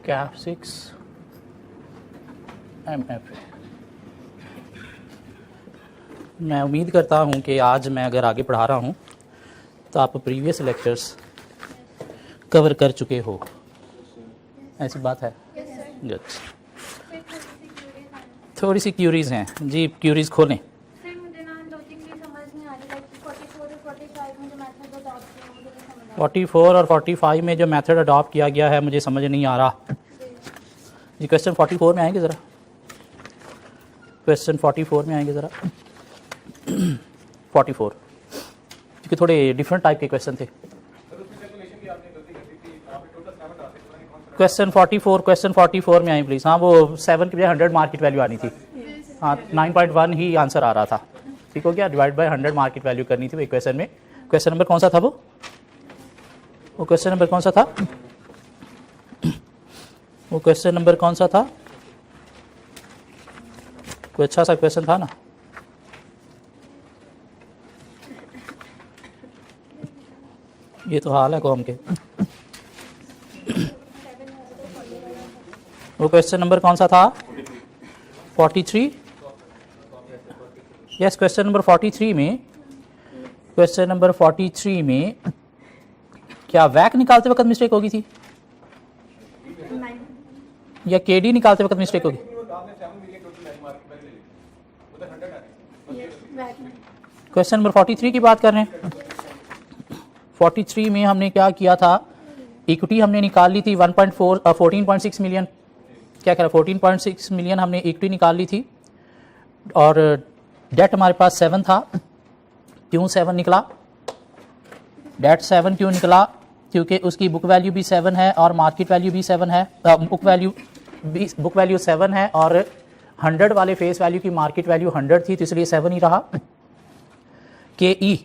Cap 6 MFA। मैं उम्मीद करता हूँ कि आज मैं अगर आगे पढ़ा रहा हूँ तो आप प्रीवियस लेक्चर्स कवर कर चुके हो, ऐसी बात है? गुड। थोड़ी सी क्यूरीज हैं जी, क्यूरीज खोलें। 44 और 45 में जो मेथड अडॉप्ट किया गया है मुझे समझ नहीं आ रहा जी। क्वेश्चन 44 में आएंगे ज़रा, क्वेश्चन 44 में आएंगे ज़रा। 44 क्योंकि थोड़े डिफरेंट टाइप के क्वेश्चन थे। क्वेश्चन 44 में आए प्लीज़। हाँ, वो 7 की बजाय 100 मार्केट वैल्यू आनी थी। हाँ, 9.1 ही आंसर आ रहा था। ठीक हो गया, डिवाइड बाय 100 मार्केट वैल्यू करनी थी वो क्वेश्चन में। क्वेश्चन नंबर कौन सा था वो क्वेश्चन नंबर कौन सा था? वो क्वेश्चन नंबर कौन सा था? कोई अच्छा सा क्वेश्चन था ना? ये तो हाल है कौम के। वो क्वेश्चन नंबर कौन सा था? 43। यस, क्वेश्चन नंबर 43 में, क्वेश्चन नंबर 43 में क्या वैक निकालते वक्त मिस्टेक होगी थी या केडी निकालते वक्त मिस्टेक होगी? क्वेश्चन नंबर 43 की बात कर रहे हैं। 43 में हमने क्या किया था? इक्विटी हमने निकाल ली थी 14.6 मिलियन। क्या कह रहा है? 14.6 मिलियन हमने इक्विटी निकाल ली थी और डेट हमारे पास 7 था। क्यों 7 निकला? डेट 7 क्यों निकला? क्योंकि उसकी बुक वैल्यू भी 7 है और मार्केट वैल्यू भी 7 है। बुक वैल्यू 7 है और 100 वाले फेस वैल्यू की मार्केट वैल्यू 100 थी, तो इसलिए 7 ही रहा। KE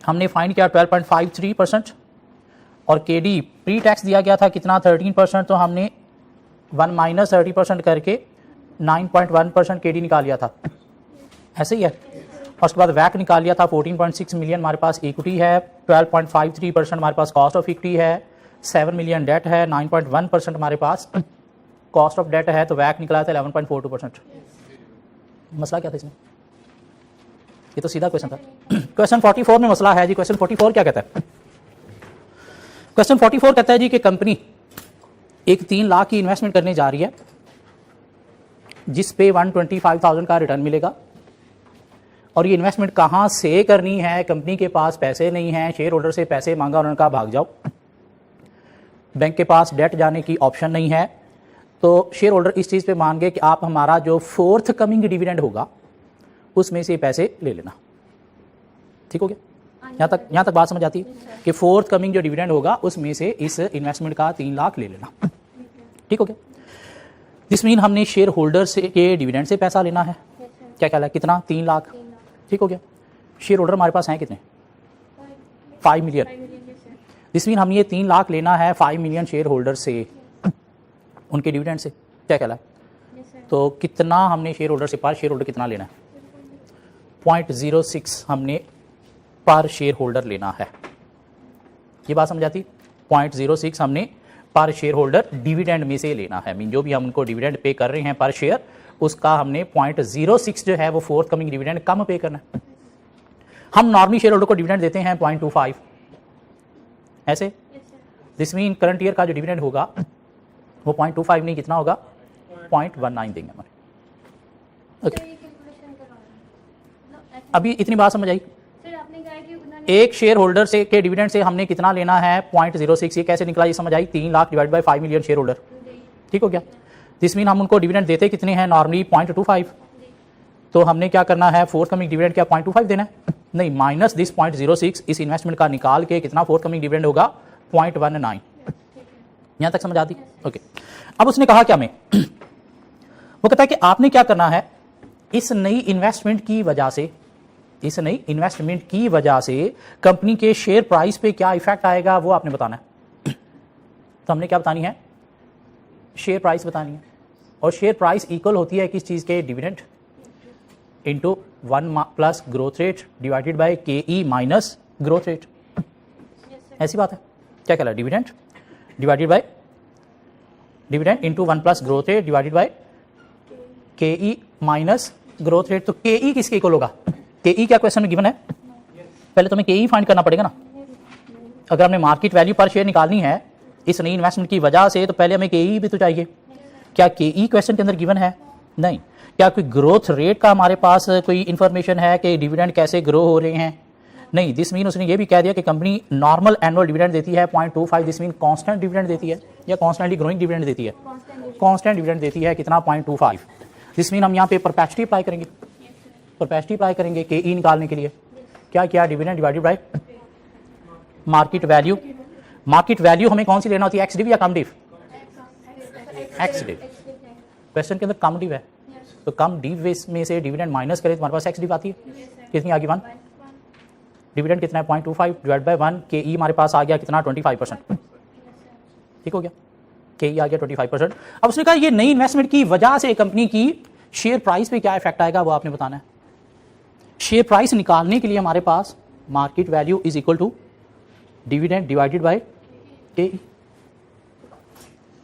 हमने फाइंड किया 12.53% और KD प्री टैक्स दिया गया था कितना? 13%। तो हमने 1 माइनस 30% करके 9.1% KD निकाल लिया था। ऐसे ही है। और उसके बाद वैक निकाल लिया था 14.6 मिलियन हमारे पास इक्विटी है, 12.53% हमारे पास कॉस्ट ऑफ इक्विटी है, 7 मिलियन डेट है, 9.1% हमारे पास कॉस्ट ऑफ डेट है, तो वैक निकला था 11.42%। मसला क्या था इसमें? ये तो सीधा क्वेश्चन था। क्वेश्चन 44 में मसला है जी। क्वेश्चन 44 क्या कहता है? क्वेश्चन 44 कहता है जी कि कंपनी एक 3 लाख की इन्वेस्टमेंट करने जा रही है जिस पे 125,000 का रिटर्न मिलेगा और ये इन्वेस्टमेंट कहाँ से करनी है? कंपनी के पास पैसे नहीं है, शेयर होल्डर से पैसे मांगा, उन्होंने कहा भाग जाओ। बैंक के पास डेट जाने की ऑप्शन नहीं है, तो शेयर होल्डर इस चीज़ पे मान गए कि आप हमारा जो फोर्थ कमिंग डिविडेंड होगा उसमें से पैसे ले लेना। ठीक हो गया? यहाँ तक बात समझ आती है कि फोर्थ कमिंग जो डिविडेंड होगा उसमें से इस इन्वेस्टमेंट का 3 लाख ले लेना। ठीक हो गया? दिस मीन हमने शेयर होल्डर से के डिविडेंड से पैसा लेना है। क्या कहला है? कितना? 3 लाख। ठीक हो गया? शेयर होल्डर हमारे पास हैं कितने? 5 मिलियन। दिस मीन हमने ये 3 लाख लेना है 5 मिलियन शेयर होल्डर से, उनके डिविडेंड से। क्या कहला है? तो कितना हमने शेयर होल्डर से, पर शेयर होल्डर कितना लेना है? 0.06 हमने पर शेयर होल्डर लेना है। ये बात समझ आती? 0.06 हमने पर शेयर होल्डर डिविडेंड में से लेना है। मीन जो भी हम उनको डिविडेंड पे कर रहे हैं पर शेयर, उसका हमने 0.06 जो है वो फोर्थ कमिंग डिविडेंड कम पे करना है। हम नॉर्मली शेयर होल्डर को डिविडेंड देते हैं 0.25 ऐसे। दिस मीन करंट ईयर का जो डिविडेंड होगा वो 0.25 नहीं, कितना होगा? 0.19 देंगे हमारे। ओके, अभी इतनी बात समझ आई? एक शेयर होल्डर से के डिविडेंड से हमने कितना लेना है? 0.06। ये कैसे निकला? ये समझ आई? 3 lakh divide by 5 million share holder. ठीक हो गया? दिस मीन हम उनको डिविडेंड देते कितने हैं नॉर्मली? 0.25। तो हमने क्या करना है? फोर्थ कमिंग डिविडेंड क्या 0.25 देना है? नहीं, माइनस दिस 0.06 इस इन्वेस्टमेंट का निकाल के कितना फोर्थ कमिंग डिविडेंड होगा? 0.19। यहां तक समझ आती? ओके। अब उसने कहा क्या? मैं वो कहता है कि आपने क्या करना है, इस नई इन्वेस्टमेंट की वजह से कंपनी के शेयर प्राइस पे क्या इफेक्ट आएगा वो आपने बताना है। तो हमने क्या बतानी है? शेयर प्राइस बतानी है। और शेयर प्राइस इक्वल होती है किस चीज के? Dividend into 1 plus growth rate divided by KE minus growth rate. ऐसी बात है। क्या कहला? Dividend divided bye dividend into 1 plus growth rate divided by K E minus growth rate. तो के ई किसके इक्वल होगा? के ई क्या क्वेश्चन में गिवन है? पहले तुम्हें के ई फाइंड करना पड़ेगा ना। अगर हमने मार्केट वैल्यू पर शेयर निकालनी है इस नई इन्वेस्टमेंट की वजह से, तो पहले हमें के ई भी तो चाहिए। क्या के ई क्वेश्चन के अंदर गिवन है? नहीं। क्या कोई ग्रोथ रेट का हमारे पास कोई इंफॉर्मेशन है कि डिविडेंड कैसे ग्रो हो रहे हैं? नहीं। दिस मीन उसने ये भी कह दिया कि कंपनी नॉर्मल एनुअल डिविडेंड देती है 0.25। दिस मीन कांस्टेंट डिविडेंड देती है या कांस्टेंटली ग्रोइंग डिविडेंड देती है? कांस्टेंट डिविडेंड देती है। कितना? 0.25। दिस मीन हम यहाँ पे परपेचुटी अप्लाई करेंगे, परपेचुटी अप्लाई करेंगे के ई निकालने के लिए। क्या किया? Dividend divided bye market value. Market value हमें कौन सी लेना होती है? एक्स डिव या कम डिव? X div. क्वेश्चन के अंदर कम डिव है, तो कम डिव में से डिविडेंड माइनस करें तो हमारे पास एक्स डिव आती है। कितनी आ गई? 1। डिविडेंड कितना है? 0.25 डिवाइड बाय 1। के ई हमारे पास आ गया कितना? 25%। ठीक हो गया? के ई आ गया 25%। अब उसने कहा ये नई इन्वेस्टमेंट की वजह से कंपनी की शेयर प्राइस पे क्या इफेक्ट आएगा वो आपने बताना है। शेयर प्राइस निकालने के लिए हमारे पास market value is equal to dividend divided by K E.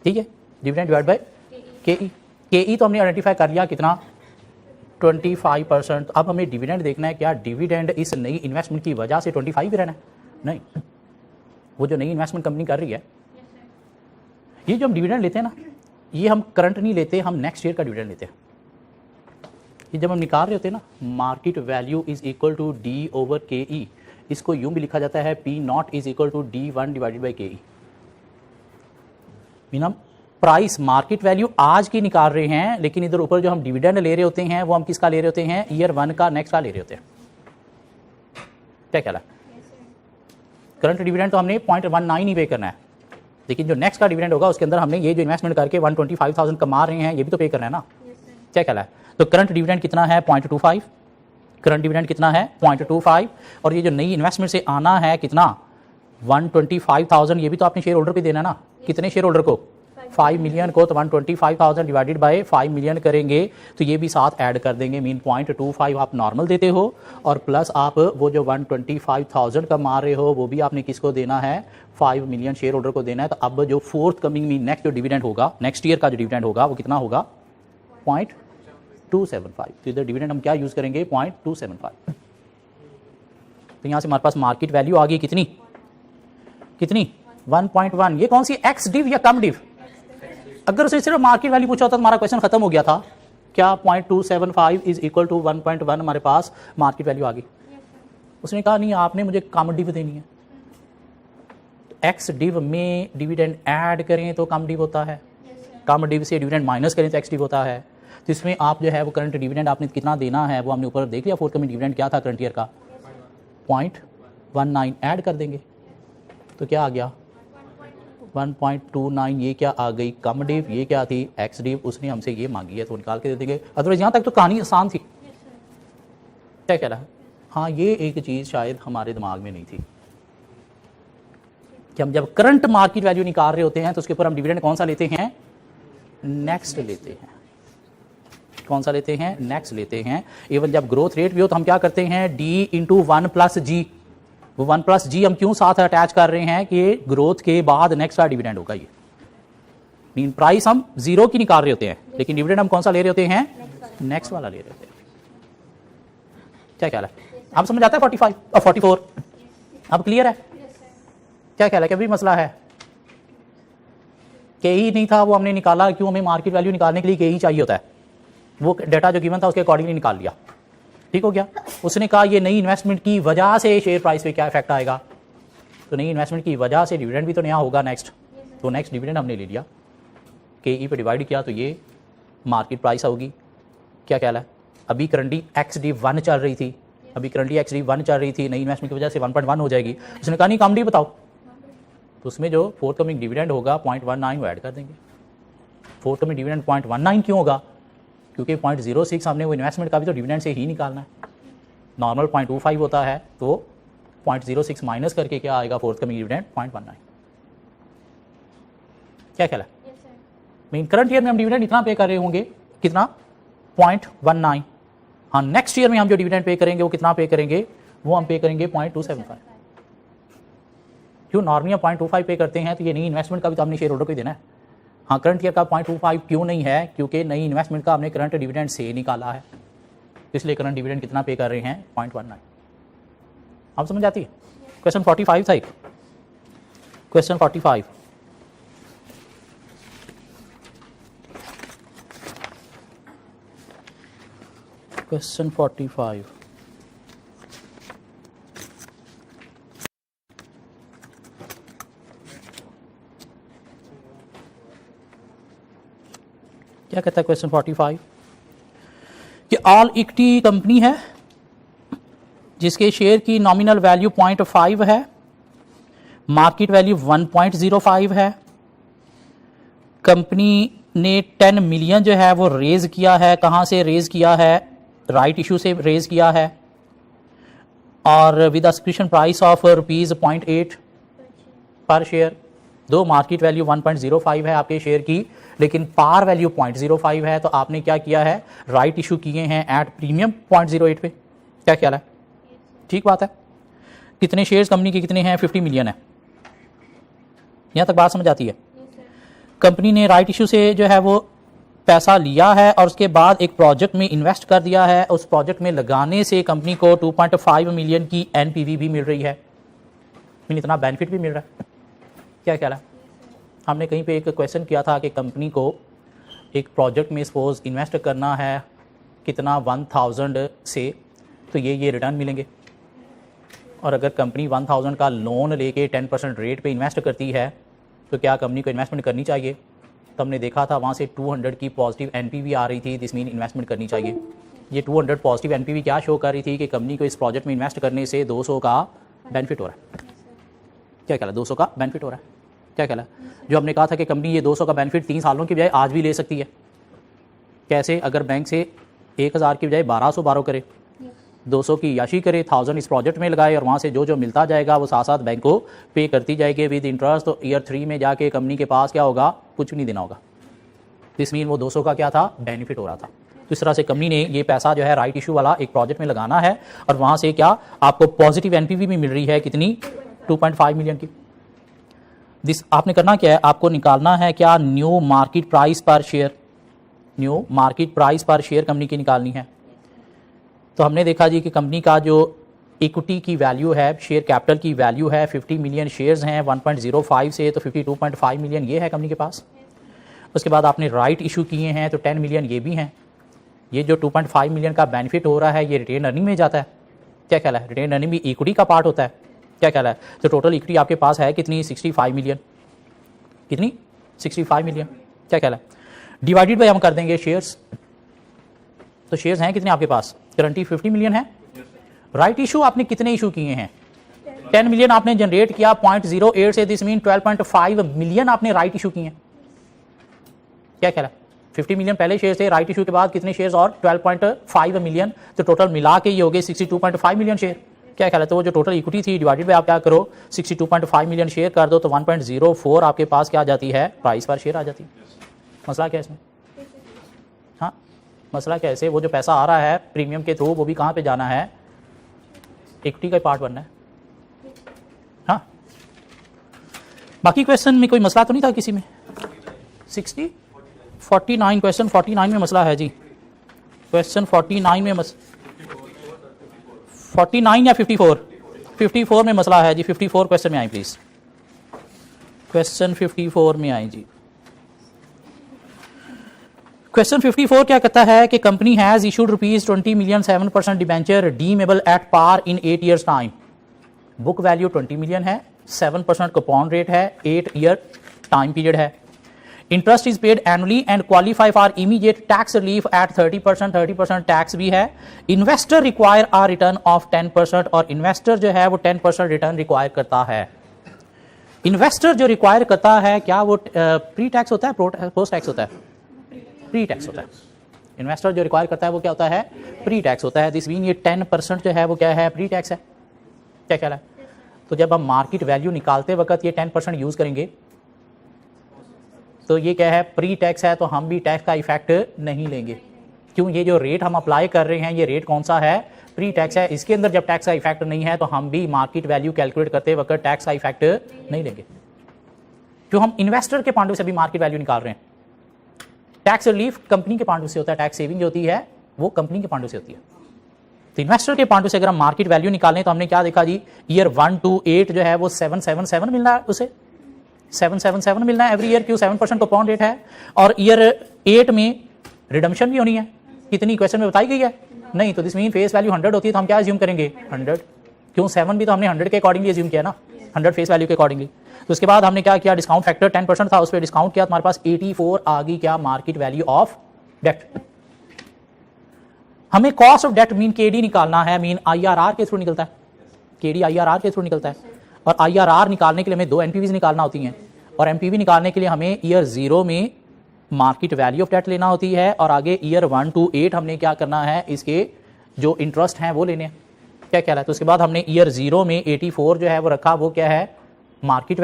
ठीक है? डिविडेंड डिवाइड बाय के ई। के ई तो हमने आइडेंटिफाई कर लिया कितना? 25%। अब हमें डिविडेंड देखना है। क्या डिविडेंड इस नई इन्वेस्टमेंट की वजह से 25 ही रहना है? नहीं। वो जो नई इन्वेस्टमेंट कंपनी कर रही है, ये जो हम डिविडेंड लेते हैं ना, ये हम करंट नहीं लेते, हम नेक्स्ट ईयर का डिविडेंड लेते हैं। ये जब हम निकाल रहे होते हैं ना, market value is equal to D over K E. इसको यूं भी लिखा जाता है P not is equal to D1 divided by K E. Mean हम प्राइस मार्केट वैल्यू आज की निकाल रहे हैं, लेकिन इधर ऊपर जो हम डिविडेंड ले रहे होते हैं वो हम किसका ले रहे होते हैं? ईयर 1 का, नेक्स्ट का ले रहे होते हैं। क्या कहला? करंट डिविडेंड तो हमने 0.19 ही पे करना है, लेकिन जो नेक्स्ट का डिविडेंड होगा उसके अंदर हमने ये जो इन्वेस्टमेंट करके 125,000 कमा रहे हैं ये भी तो पे करना है ना। क्या कहला है? तो करंट डिविडेंड कितना है? 0.25। करंट डिविडेंड कितना है? 0.25। और ये जो नई इन्वेस्टमेंट से आना है कितना? 125,000। ये भी तो आपने शेयर होल्डर पे देना है ना। कितने शेयर होल्डर को? 5 मिलियन को। तो 125,000 डिवाइडेड बाय 5 मिलियन करेंगे तो ये भी साथ ऐड कर देंगे। मीन 0.25 आप नॉर्मल देते हो और प्लस आप वो जो 125,000 का मार रहे हो वो भी आपने किसको देना है? 5 मिलियन शेयर होल्डर को देना है। तो अब जो फोर्थ कमिंग मीन नेक्स्ट जो डिविडेंड होगा, नेक्स्ट ईयर का जो डिविडेंड होगा वो कितना होगा? 0.275। तो इधर डिविडेंड हम क्या यूज करेंगे? 0.275। तो यहां से हमारे पास मार्केट वैल्यू आ गई कितनी? कितनी? 1.1। ये कौन सी? एक्स डिव या कम डिव? अगर उसे सिर्फ मार्केट वैल्यू पूछा होता तो हमारा क्वेश्चन खत्म हो गया था। क्या 0.275 इज इक्वल टू 1.1 हमारे पास मार्केट वैल्यू आ गई। उसने कहा नहीं, आपने मुझे कम डिव देनी है। एक्स डिव में डिविडेंड ऐड करें तो कम डिव होता है, कम डिव से डिविडेंड माइनस करें तो एक्स डिव होता है। तो इसमें आप जो है वो करंट डिविडेंड आपने कितना देना है वो हमने ऊपर देख लिया। फोर्थ कमिंग डिविडेंड क्या था करंट ईयर का? 0.19 ऐड कर देंगे तो क्या आ गया? 1.29। ये क्या आ गई? कम डिव। ये क्या थी? X div. उसने हमसे ये मांगी है तो निकाल के दे देंगे। अदरवाइज यहाँ तक तो कहानी आसान थी। क्या कह रहा है? हाँ, ये एक चीज़ शायद हमारे दिमाग में नहीं थी कि हम जब करंट मार्केट वैल्यू निकाल रहे होते हैं तो उसके ऊपर हम डिविडेंड कौन सा लेते हैं? नेक्स्ट लेते हैं। कौन सा लेते हैं? नेक्स्ट लेते हैं। इवन जब ग्रोथ रेट भी हो तो हम क्या करते हैं? डी इंटू 1 प्लस जी। वो 1 प्लस जी हम क्यों साथ अटैच कर रहे हैं कि ग्रोथ के बाद नेक्स्ट का डिविडेंड होगा। ये मीन प्राइस हम 0 की निकाल रहे होते हैं, लेकिन डिविडेंड हम कौन सा ले रहे होते हैं? नेक्स्ट वाला ले रहे होते हैं। क्या ख्याल है? आप समझ आता है? 45 और 44 अब क्लियर है? क्या ख्याल है? क्या भी मसला है? के ही नहीं था वो हमने निकाला। क्यों? हमें मार्केट वैल्यू निकालने के लिए के ही चाहिए होता है। वो डाटा जो गिवन था उसके अकॉर्डिंगली निकाल लिया। ठीक हो गया? उसने कहा ये नई इन्वेस्टमेंट की वजह से शेयर प्राइस पे क्या इफेक्ट आएगा। तो नई इन्वेस्टमेंट की वजह से डिविडेंड भी तो नया होगा नेक्स्ट। तो नेक्स्ट डिविडेंड हमने ले लिया, के ई पे डिवाइड किया तो ये मार्केट प्राइस होगी। क्या ख्याल है? अभी करंटली एक्स डी 1 चल रही थी, अभी करंटली एक्स डी 1 चल रही थी, नई इन्वेस्टमेंट की वजह से 1.1 हो जाएगी। उसने कहा नहीं कम डी बताओ, तो उसमें जो फोर्थ कमिंग डिविडेंड होगा 0.19 वो ऐड कर देंगे। फोर्थ कमिंग डिविडेंड 0.19 क्यों होगा? क्योंकि 0.06 हमने वो इन्वेस्टमेंट का भी तो डिविडेंड से ही निकालना है। नॉर्मल 0.25 होता है तो 0.06 माइनस करके क्या आएगा? Fourth coming dividend 0.19। क्या ख्याल है? मीन करंट ईयर में हम डिविडेंड इतना पे कर रहे होंगे, कितना? 0.19। हाँ, नेक्स्ट ईयर में हम जो डिविडेंड पे करेंगे वो कितना पे करेंगे? वो हम पे करेंगे 0.275। क्यों? नॉर्मली 0.25 पे करते हैं तो ये नई इन्वेस्टमेंट का भी तो हमने शेयर होल्डर को ही देना है। हाँ, करंट ईयर का 0.25 क्यों नहीं है? क्योंकि नई इन्वेस्टमेंट का हमने करंट डिविडेंड से निकाला है, इसलिए करंट डिविडेंड कितना पे कर रहे हैं? 0.19। आप समझ आती है? क्वेश्चन 45 था एक, क्वेश्चन 45। क्वेश्चन 45 क्या कहता है? क्वेश्चन 45 कि ऑल इक्विटी कंपनी है जिसके शेयर की नॉमिनल वैल्यू 0.5 है, मार्केट वैल्यू 1.05 है, कंपनी ने 10 मिलियन जो है वो रेज किया है। कहाँ से रेज किया है? राइट इशू से रेज किया है, और विद सब्सक्रिप्शन प्राइस ऑफ ₹0.8 पर शेयर। दो मार्केट वैल्यू 1.05 है आपके शेयर की, लेकिन पार वैल्यू 0.05 है, तो आपने क्या किया है? राइट इशू किए हैं एट प्रीमियम 0.08 पे। क्या ख्याल है? ठीक बात है। कितने शेयर्स कंपनी के कितने हैं? 50 मिलियन है। यहां तक बात समझ आती है? कंपनी ने राइट इशू से जो है वो पैसा लिया है और उसके बाद एक प्रोजेक्ट में इन्वेस्ट कर दिया है। उस प्रोजेक्ट में लगाने से कंपनी को 2.5 मिलियन की एनपीवी भी मिल रही है, इतना बेनिफिट भी मिल रहा है। क्या ख्याल है? हमने कहीं पे एक क्वेश्चन किया था कि कंपनी को एक प्रोजेक्ट में सपोज इन्वेस्ट करना है कितना 1000 से, तो ये रिटर्न मिलेंगे। और अगर कंपनी 1000 का लोन लेके 10% रेट पे इन्वेस्ट करती है तो क्या कंपनी को इन्वेस्टमेंट करनी चाहिए? तो हमने देखा था वहाँ से 200 की पॉजिटिव एनपीवी आ रही थी, दिस मीन इन्वेस्टमेंट करनी चाहिए। ये 200 पॉजिटिव एनपीवी क्या शो कर रही थी? कि कंपनी को इस प्रोजेक्ट में इन्वेस्ट करने से 200 का बेनिफिट हो रहा है। क्या कहला? 200 का बेनिफिट हो रहा है। क्या कहला? जो हमने कहा था कि कंपनी ये 200 का बेनिफिट 3 सालों की बजाय आज भी ले सकती है। कैसे? अगर बैंक से 1000 की बजाय 1200 बारो करे, 200 की याशी करे, 1000 इस प्रोजेक्ट में लगाए, और वहाँ से जो जो मिलता जाएगा वो साथ साथ बैंक को पे करती जाएगी विद इंटरेस्ट। तो ईयर 3 में जाके कंपनी के पास क्या होगा? कुछ भी नहीं देना होगा। दिस मीन वो 200 का क्या था? बेनिफिट हो रहा था। तो इस तरह से कंपनी ने ये पैसा जो है राइट इशू वाला एक प्रोजेक्ट में लगाना है, और वहाँ से क्या आपको पॉजिटिव एनपीवी भी मिल रही है। कितनी? 2.5 मिलियन की। दिस आपने करना क्या है? आपको निकालना है क्या? न्यू मार्केट प्राइस पर शेयर। न्यू मार्केट प्राइस पर शेयर कंपनी की निकालनी है। तो हमने देखा जी कि कंपनी का जो इक्विटी की वैल्यू है, शेयर कैपिटल की वैल्यू है, 50 मिलियन शेयर्स हैं 1.05 से, तो 52.5 मिलियन ये है कंपनी के पास। उसके बाद आपने राइट इशू किए हैं तो 10 मिलियन ये भी हैं। ये जो 2.5 मिलियन का बेनिफिट हो रहा है ये रिटेन अर्निंग में जाता है। क्या ख्याल है? रिटेन अर्निंग भी इक्विटी का पार्ट होता है। क्या ख्याल है? तो टोटल इक्विटी आपके पास है कितनी? 65 मिलियन। कितनी? 65 मिलियन। क्या ख्याल है? डिवाइडेड बाय हम कर देंगे शेयर्स। तो शेयर्स हैं कितने आपके पास? करंटली 50 मिलियन है। राइट इशू आपने कितने इशू किए हैं? 10 मिलियन आपने जनरेट किया 0.08 से, दिस मीन 12.5 मिलियन आपने राइट इशू किए हैं। क्या ख्याल है? 50 मिलियन पहले शेयर थे, राइट इशू के बाद कितने शेयर्स और 12.5 मिलियन, तो टोटल मिला के ये हो गए 62.5 मिलियन शेयर। क्या ख्याल है? तो वो जो टोटल इक्विटी थी डिवाइडेड बाय आप क्या करो 62.5 मिलियन शेयर कर दो, तो 1.04 आपके पास क्या आ जाती है? प्राइस पर शेयर आ जाती है। मसला क्या है इसमें? हाँ, मसला कैसे? वो जो पैसा आ रहा है प्रीमियम के थ्रू वो भी कहाँ पे जाना है? इक्विटी का पार्ट बनना है। हाँ, बाकी क्वेश्चन में कोई मसला तो नहीं था किसी में? 49 क्वेश्चन 49 में मसला है जी। क्वेश्चन 49 में 49 या 54 में मसला है जी। 54 क्वेश्चन में आए प्लीज। क्वेश्चन 54 में आए जी। क्वेश्चन 54 क्या कहता है कि company has issued ₹20 million 7% debenture redeemable at par in 8 years time. Book value 20 million है, 7% कूपन रेट है, 8 ईयर टाइम पीरियड है। Interest is paid annually and qualify for immediate tax relief at 30% tax भी है। Investor require a return of 10%, और investor जो है वो 10% return require करता है। इन्वेस्टर जो रिक्वायर करता है क्या वो प्री टैक्स होता है पोस्ट टैक्स होता है? प्री टैक्स होता है। इन्वेस्टर जो रिक्वायर करता है वो क्या होता है? प्री टैक्स होता है। दिस मीन ये 10% जो है वो क्या है? प्री टैक्स है। क्या ख्याल है? तो जब हम मार्केट वैल्यू निकालते वक्त ये 10% यूज करेंगे तो ये क्या है? प्री टैक्स है, तो हम भी टैक्स का इफेक्ट नहीं लेंगे। क्यों? ये जो रेट हम अप्लाई कर रहे हैं ये रेट कौन सा है? प्री टैक्स है। इसके अंदर जब टैक्स का इफेक्ट नहीं है तो हम भी मार्केट वैल्यू कैलकुलेट करते वक्त टैक्स का इफेक्ट नहीं लेंगे। जो हम इन्वेस्टर के पॉइंट से भी मार्केट वैल्यू निकाल रहे हैं। टैक्स रिलीफ कंपनी के पॉइंट से होता है, टैक्स सेविंग जो होती है वो कंपनी के पॉइंट से होती है। तो इन्वेस्टर के पॉइंट से अगर हम मार्केट वैल्यू निकालें तो हमने क्या देखा जी, ईयर 1 to 8 जो है वो 777 मिल रहा है, उसे 777 मिलना है एवरी ईयर, क्यों 7% कूपन रेट है। और ईयर 8 में रिडम्पशन भी होनी है, कितनी क्वेश्चन में बताई गई है नहीं, तो दिस मीन फेस वैल्यू 100 होती है तो हम क्या अज्यूम करेंगे 100, क्यों 7 भी तो हमने 100 के अकॉर्डिंगली अज्यूम किया ना, 100 फेस वैल्यू के अकॉर्डिंगली। तो उसके बाद हमने क्या किया, डिस्काउंट फैक्टर 10% था, उस पर डिस्काउंट किया, तुम्हारे पास 84 आ गई क्या मार्केट वैल्यू ऑफ डेट। हमें cost of debt mean KD निकालना है, मीन आईआरआर के थ्रू निकलता है, केडी आईआरआर के थ्रू निकलता है। और आईआरआर निकालने के लिए हमें 2 एनपीवीज निकालना होती हैं, और एमपीवी निकालने के लिए हमें ईयर 0 में मार्केट वैल्यू ऑफ डेट लेना होती है, और आगे ईयर 1 to 8 हमने क्या करना है, इसके जो इंटरेस्ट हैं वो लेने हैं, क्या कह रहा है। तो उसके बाद हमने ईयर 0 में 84 जो है वो रखा, वो क्या है मार्केट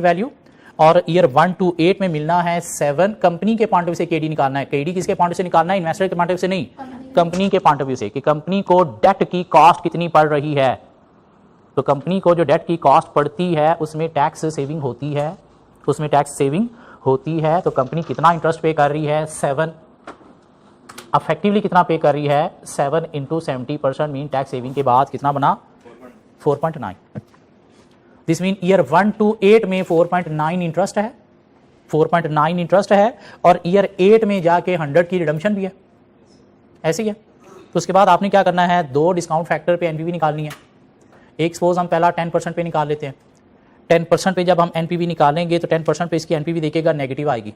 वैल्यू। और ईयर 1 to 8 में मिलना है 7, कंपनी के पॉइंट ऑफ व्यू से केडी निकालना है। केडी किसके पॉइंट से निकालना है, इन्वेस्टर के पॉइंट ऑफ व्यू से नहीं, कंपनी के पॉइंट ऑफ व्यू से, कि कंपनी को डेट की कॉस्ट कितनी पड़ रही है। तो कंपनी को जो डेट की कॉस्ट पड़ती है उसमें टैक्स सेविंग होती है, तो कंपनी कितना इंटरेस्ट पे कर रही है 7, अफेक्टिवली कितना पे कर रही है 7 × 70% मीन टैक्स सेविंग के बाद कितना बना 4.9। दिस मीन ईयर 1 to 8 में 4.9 इंटरेस्ट है, 4.9 इंटरेस्ट है, और ईयर 8 में जाके 100 की रिडम्पशन भी है, ऐसे ही है। तो उसके बाद आपने क्या करना है, 2 डिस्काउंट फैक्टर पे एनपीवी निकालनी है। एक सपोज हम पहला 10% पे निकाल लेते हैं, 10% पे जब हम एनपीवी निकालेंगे तो 10% पे इसकी एनपीवी देखेगा नेगेटिव आएगी,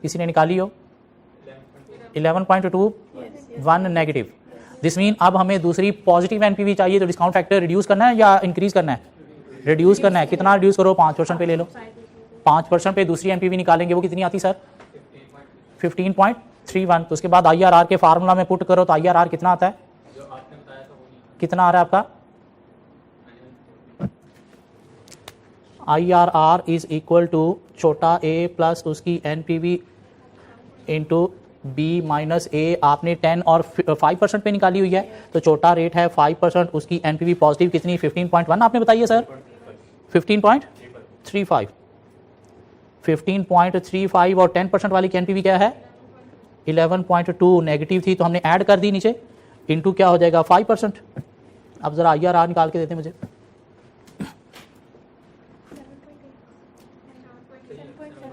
किसी ने निकाली हो 11.21 नेगेटिव। दिस मीन अब हमें दूसरी पॉजिटिव एनपीवी चाहिए, तो डिस्काउंट फैक्टर रिड्यूस करना है या इंक्रीज करना है, रिड्यूस करना है। कितना रिड्यूस करो, 5% पे ले लो, 5% पे दूसरी एनपीवी निकालेंगे, वो कितनी आती सर 15.31। तो उसके बाद आईआरआर के फार्मूला में पुट करो तो आईआरआर कितना आता है, कितना आ रहा है आपका, IRR इज इक्वल टू छोटा a प्लस उसकी NPV into B minus A। आपने 10 और 5% पे निकाली हुई है, तो छोटा रेट है 5%, उसकी NPV पॉजिटिव कितनी 15.1 आपने बताइए सर, 15.35, 15.35 और 10% वाली की NPV क्या है 11.2 नेगेटिव थी, तो हमने ऐड कर दी नीचे, इंटू क्या हो जाएगा 5%। अब जरा IRR निकाल के देते मुझे,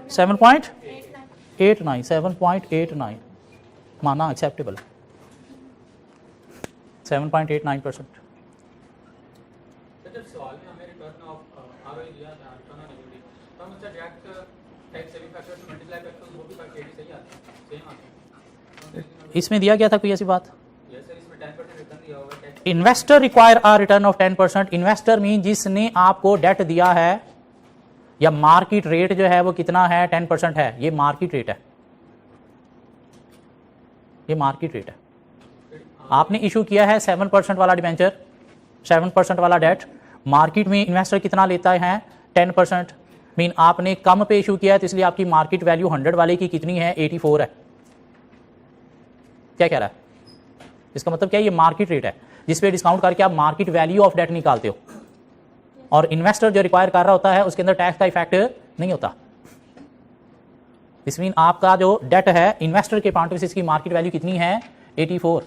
7.89 माना एक्सेप्टेबल, 7.89%। इसमें दिया गया था कोई ऐसी बात, investor require a return of 10%। Investor mean जिसने आपको डेट दिया है, या मार्केट रेट जो है वो कितना है 10% है, ये मार्केट रेट है, ये मार्केट रेट है। आपने इशू किया है 7% वाला डिबेंचर, 7% वाला डेट, मार्केट में इन्वेस्टर कितना लेता है 10%, मीन आपने कम पे इशू किया है, तो इसलिए आपकी मार्केट वैल्यू 100 वाले की कितनी है 84 है। क्या कह रहा है, इसका मतलब क्या है, ये मार्केट रेट है जिसपे डिस्काउंट करके आप मार्केट वैल्यू ऑफ डेट निकालते हो, और इन्वेस्टर जो रिक्वायर कर रहा होता है उसके अंदर टैक्स का इफेक्ट नहीं होता। इस मीन आपका जो डेट है इन्वेस्टर के पॉइंट ऑफ व्यू से इसकी मार्केट वैल्यू कितनी है 84।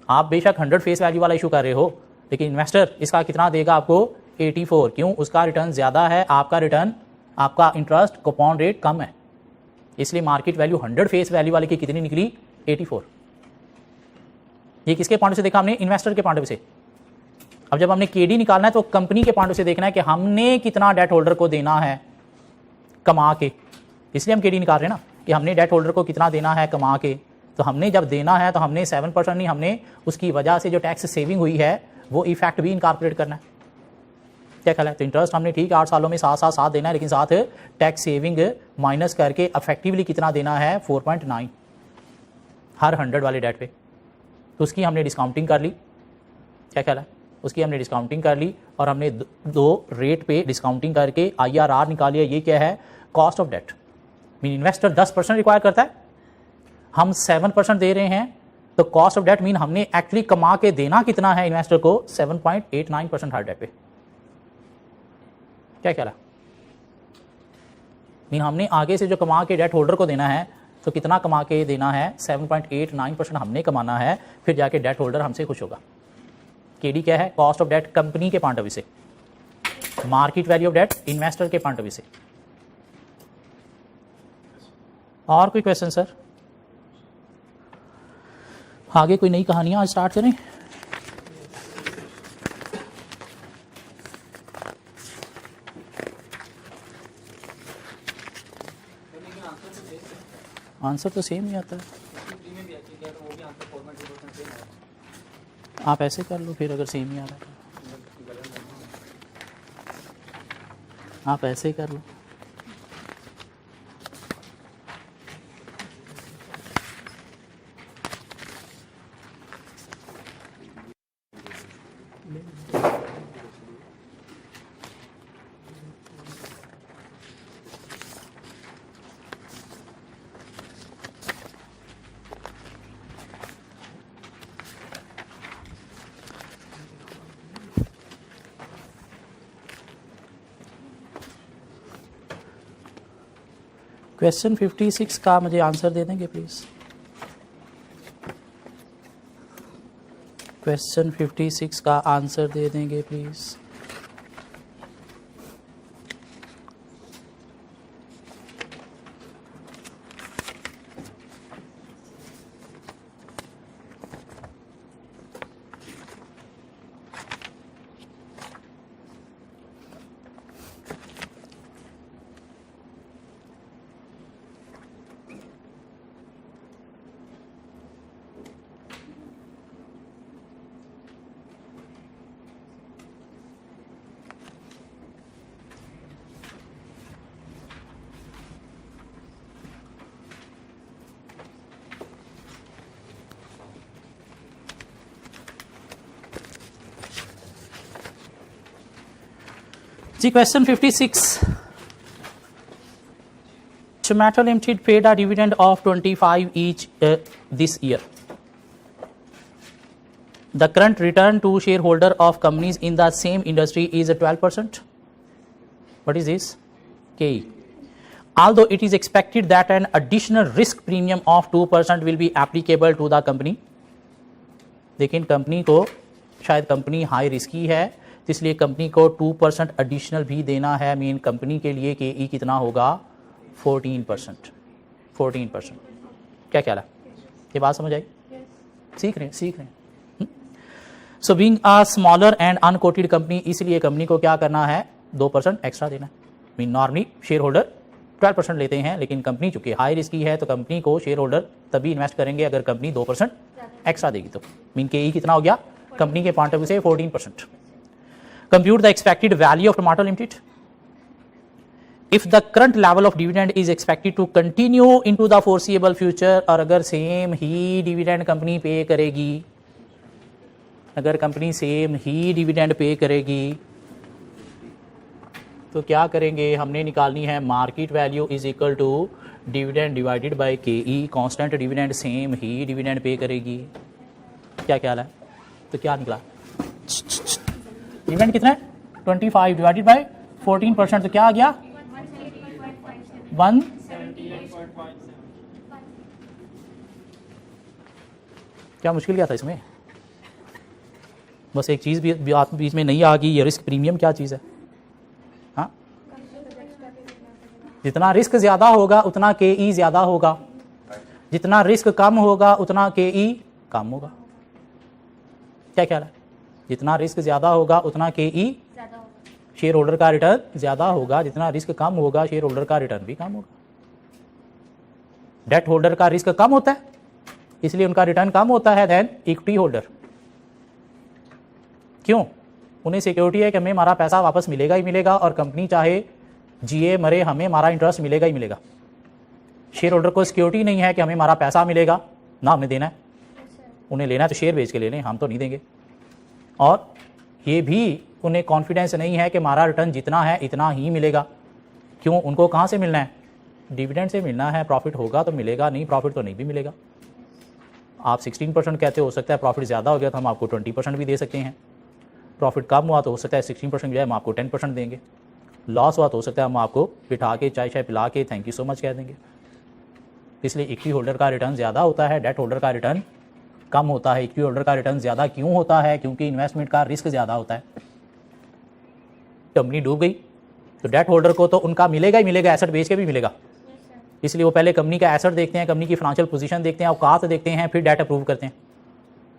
आप बेशक 100 फेस वैल्यू वाला इशू कर रहे हो, लेकिन इन्वेस्टर इसका कितना देगा आपको 84, क्यों, उसका रिटर्न ज्यादा है, आपका रिटर्न, आपका इंटरेस्ट कूपन रेट कम है, इसलिए मार्केट वैल्यू 100 फेस वैल्यू वाले की कितनी निकली 84। ये किसके पॉइंट से देखा हमने, इन्वेस्टर के पॉइंट ऑफ व्यू से। अब जब हमने केडी निकालना है तो कंपनी के पॉइंट से देखना है कि हमने कितना डेट होल्डर को देना है कमा के, इसलिए हम केडी निकाल रहे हैं ना, कि हमने डेट होल्डर को कितना देना है कमा के। तो हमने जब देना है तो हमने 7% नहीं, हमने उसकी वजह से जो टैक्स सेविंग हुई है वो इफेक्ट भी इनकॉर्पोरेट करना है। क्या ख्याल है, तो इंटरेस्ट हमने ठीक है 8 सालों में साथ देना है, लेकिन साथ टैक्स सेविंग माइनस करके अफेक्टिवली कितना देना है 4.9 हर 100 वाले डेट पे। तो उसकी हमने डिस्काउंटिंग कर ली, क्या ख्याल है, उसकी हमने डिस्काउंटिंग कर ली, और हमने 2 रेट पे डिस्काउंटिंग करके IRR निकाल लिया। ये क्या है, cost of debt. Mean investor 10% require करता है, हम 7% दे रहे हैं, तो कॉस्ट ऑफ डेट मीन हमने एक्चुअली कमा के देना कितना है इन्वेस्टर को 7.89% हर डेट पे। क्या कह रहा? मीन हमने आगे से जो कमा के डेट होल्डर को देना है, तो कितना कमा के देना है? 7.89% हमने कमाना है, फिर जाके डेट होल्डर हमसे खुश होगा। केडी क्या है? कॉस्ट ऑफ डेट कंपनी के पॉइंट ऑफ व्यू से, market value of debt investor के पॉइंट ऑफ व्यू से। और कोई क्वेश्चन सर? आगे कोई नई कहानियां आज स्टार्ट करें? आंसर तो सेम ही आता है। आप ऐसे कर लो फिर, अगर सेम ही आ रहा है आप ऐसे कर लो। क्वेश्चन 56 का मुझे आंसर दे देंगे प्लीज। क्वेश्चन 56 का आंसर दे देंगे प्लीज। जी question 56, Tomato Limited paid a dividend of 25 each this year. The current return to shareholder of companies in the same industry is 12%. What is this? KE. Although it is expected that an additional risk premium of 2% will be applicable to the company. लेकिन company को शायद company high risky है, इसलिए company को 2% additional भी देना है। Mean company के लिए KE कितना होगा? 14%। 14%। क्या ख्याल है? ये बात समझ आई? सीख रहे हैं। So being a smaller and unquoted company, इसलिए कंपनी को क्या करना है? 2% एक्स्ट्रा देना है। मीन नॉर्मली शेयर होल्डर 12% लेते हैं, लेकिन कंपनी चूंकि हाई रिस्की है तो कंपनी को शेयर होल्डर तभी इन्वेस्ट करेंगे अगर कंपनी 2% एक्स्ट्रा देगी। तो मीन KE कितना हो गया कंपनी के पॉइंट ऑफ व्यू से? 14%। Compute the expected value of Tomato Limited. If the current level of dividend is expected to continue into the foreseeable future, और अगर सेम ही डिविडेंड कंपनी पे करेगी, अगर कंपनी सेम ही डिविडेंड पे करेगी तो क्या करेंगे? हमने निकालनी है market value is equal to dividend divided by KE। Constant dividend same ही डिविडेंड पे करेगी। क्या ख्याल है? तो क्या निकला? डिविडेंड कितना है? 25 डिवाइडेड बाय 14%, तो क्या आ गया? 1। क्या मुश्किल क्या था इसमें? बस एक चीज भी बीच में नहीं आ गई, ये रिस्क प्रीमियम क्या चीज है? हाँ, जितना रिस्क ज्यादा होगा उतना KE ज्यादा होगा, जितना रिस्क कम होगा उतना KE कम होगा। क्या ख्याल है? जितना रिस्क ज्यादा होगा उतना KE शेयर होल्डर का रिटर्न ज्यादा होगा, जितना रिस्क कम होगा शेयर होल्डर का रिटर्न भी कम होगा। डेट होल्डर का रिस्क कम होता है इसलिए उनका रिटर्न कम होता है देन इक्विटी होल्डर। क्यों? उन्हें सिक्योरिटी है कि हमें हमारा पैसा वापस मिलेगा ही मिलेगा, और कंपनी चाहे जिए मरे हमें हमारा इंटरेस्ट मिलेगा ही मिलेगा। शेयर होल्डर को सिक्योरिटी नहीं है कि हमें हमारा पैसा मिलेगा ना हमने देना है, उन्हें लेना है तो शेयर बेच के ले लें, हम तो नहीं देंगे। और ये भी उन्हें कॉन्फिडेंस नहीं है कि हमारा रिटर्न जितना है इतना ही मिलेगा। क्यों? उनको कहाँ से मिलना है? डिविडेंड से मिलना है। प्रॉफिट होगा तो मिलेगा, नहीं प्रॉफिट तो नहीं भी मिलेगा। आप 16% कहते हो सकता है प्रॉफिट ज़्यादा हो गया तो हम आपको 20% भी दे सकते हैं। प्रॉफिट कम हुआ तो हो सकता है 16% जो है हम आपको 10% देंगे। लॉस हुआ तो हो सकता है हम आपको बिठा के चाय पिला के थैंक यू सो मच कह देंगे। इसलिए इक्विटी होल्डर का रिटर्न ज़्यादा होता है, डेट होल्डर का रिटर्न कम होता है। इक्विटी होल्डर का रिटर्न ज़्यादा क्यों होता है? क्योंकि इन्वेस्टमेंट का रिस्क ज़्यादा होता है। कंपनी डूब गई तो डेट होल्डर को तो उनका मिलेगा ही मिलेगा, एसेट बेच के भी मिलेगा। इसलिए वो पहले कंपनी का एसेट देखते हैं, कंपनी की फाइनेंशियल पोजीशन देखते हैं, औकात देखते हैं, फिर डेट अप्रूव करते हैं।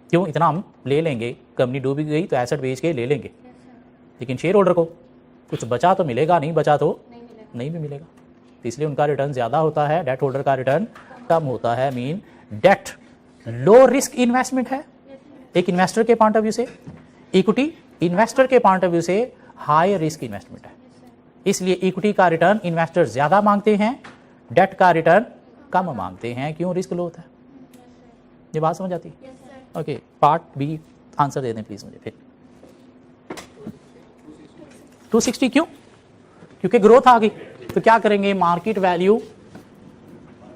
क्यों? इतना हम ले लेंगे, कंपनी डूब गई तो एसेट बेच के ले लेंगे, लेकिन शेयर होल्डर को कुछ बचा तो मिलेगा, नहीं बचा तो नहीं भी मिलेगा। तो इसलिए उनका रिटर्न ज़्यादा होता है, डेट होल्डर का रिटर्न कम होता है। Mean debt low risk investment है एक इन्वेस्टर के पॉइंट ऑफ व्यू से, इक्विटी इन्वेस्टर के पॉइंट ऑफ व्यू से हाई रिस्क इन्वेस्टमेंट है। इसलिए इक्विटी का रिटर्न इन्वेस्टर ज़्यादा मांगते हैं, डेट का रिटर्न कम मांगते हैं। क्यों? रिस्क लो होता है। ये बात समझ आती है? ओके, पार्ट बी आंसर दे दें प्लीज़ मुझे। फिर 260 क्यों? क्योंकि ग्रोथ आ गई। तो क्या करेंगे? Market value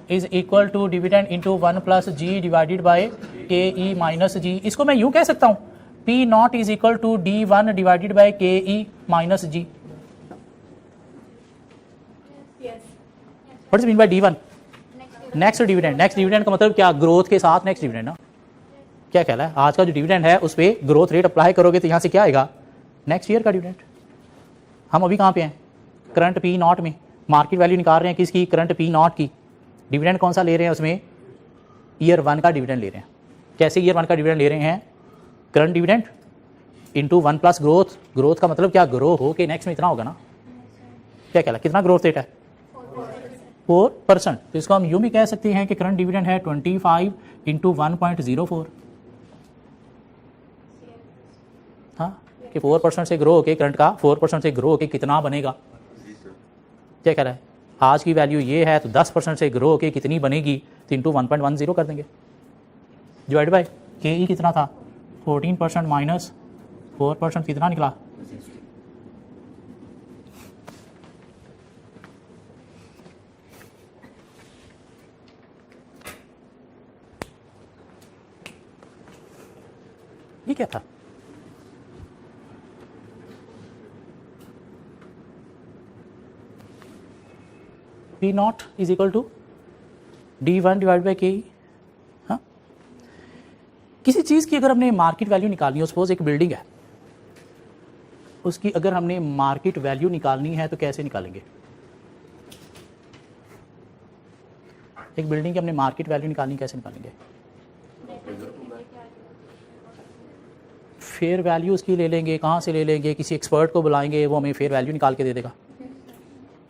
is equal to dividend into 1 plus G divided by K E minus जी। इसको मैं यूं कह सकता हूं, P not is equal to D1 divided by K E minus G. What is mean by D1? Next dividend. Next dividend का मतलब क्या? Growth के साथ नेक्स्ट डिविडेंड ना। क्या ख्याल है? आज का जो डिविडेंड है उस पर ग्रोथ रेट अप्लाई करोगे तो यहां से क्या आएगा? नेक्स्ट ईयर का डिविडेंड। हम अभी कहां पे हैं? करंट पी नॉट में। मार्केट वैल्यू निकाल रहे हैं किसकी? करंट पी नॉट की। डिविडेंड कौन सा ले रहे हैं? उसमें ईयर 1 का डिविडेंड ले रहे हैं। कैसे ईयर 1 का डिविडेंड ले रहे हैं? Current dividend into 1 plus growth. Growth का मतलब क्या? ग्रो हो के नेक्स्ट में इतना होगा ना। क्या कहला? कितना ग्रोथ रेट है? 4%। तो इसको हम यूं भी कह सकते हैं कि करंट डिविडेंड है 25 इंटू 1.04। हाँ, कि 4% से ग्रो होके करंट का 4% से ग्रो होके कितना बनेगा? क्या कह रहा है? आज की वैल्यू ये है तो 10% से ग्रो होके कितनी बनेगी? तो इंटू 1.10 कर देंगे, डिवाइड बाय के ई कितना था? 14% माइनस 4% कितना निकला? ये क्या था? P not is equal to D1 divide by K. हाँ, किसी चीज़ की अगर हमने मार्केट वैल्यू निकालनी हो, सपोज एक बिल्डिंग है, उसकी अगर हमने मार्केट वैल्यू निकालनी है तो कैसे निकालेंगे? एक बिल्डिंग की हमने मार्केट वैल्यू निकालनी, कैसे निकालेंगे? फेयर वैल्यू उसकी ले लेंगे। कहाँ से ले लेंगे? किसी एक्सपर्ट को बुलाएंगे, वो हमें फेयर वैल्यू निकाल के दे देगा।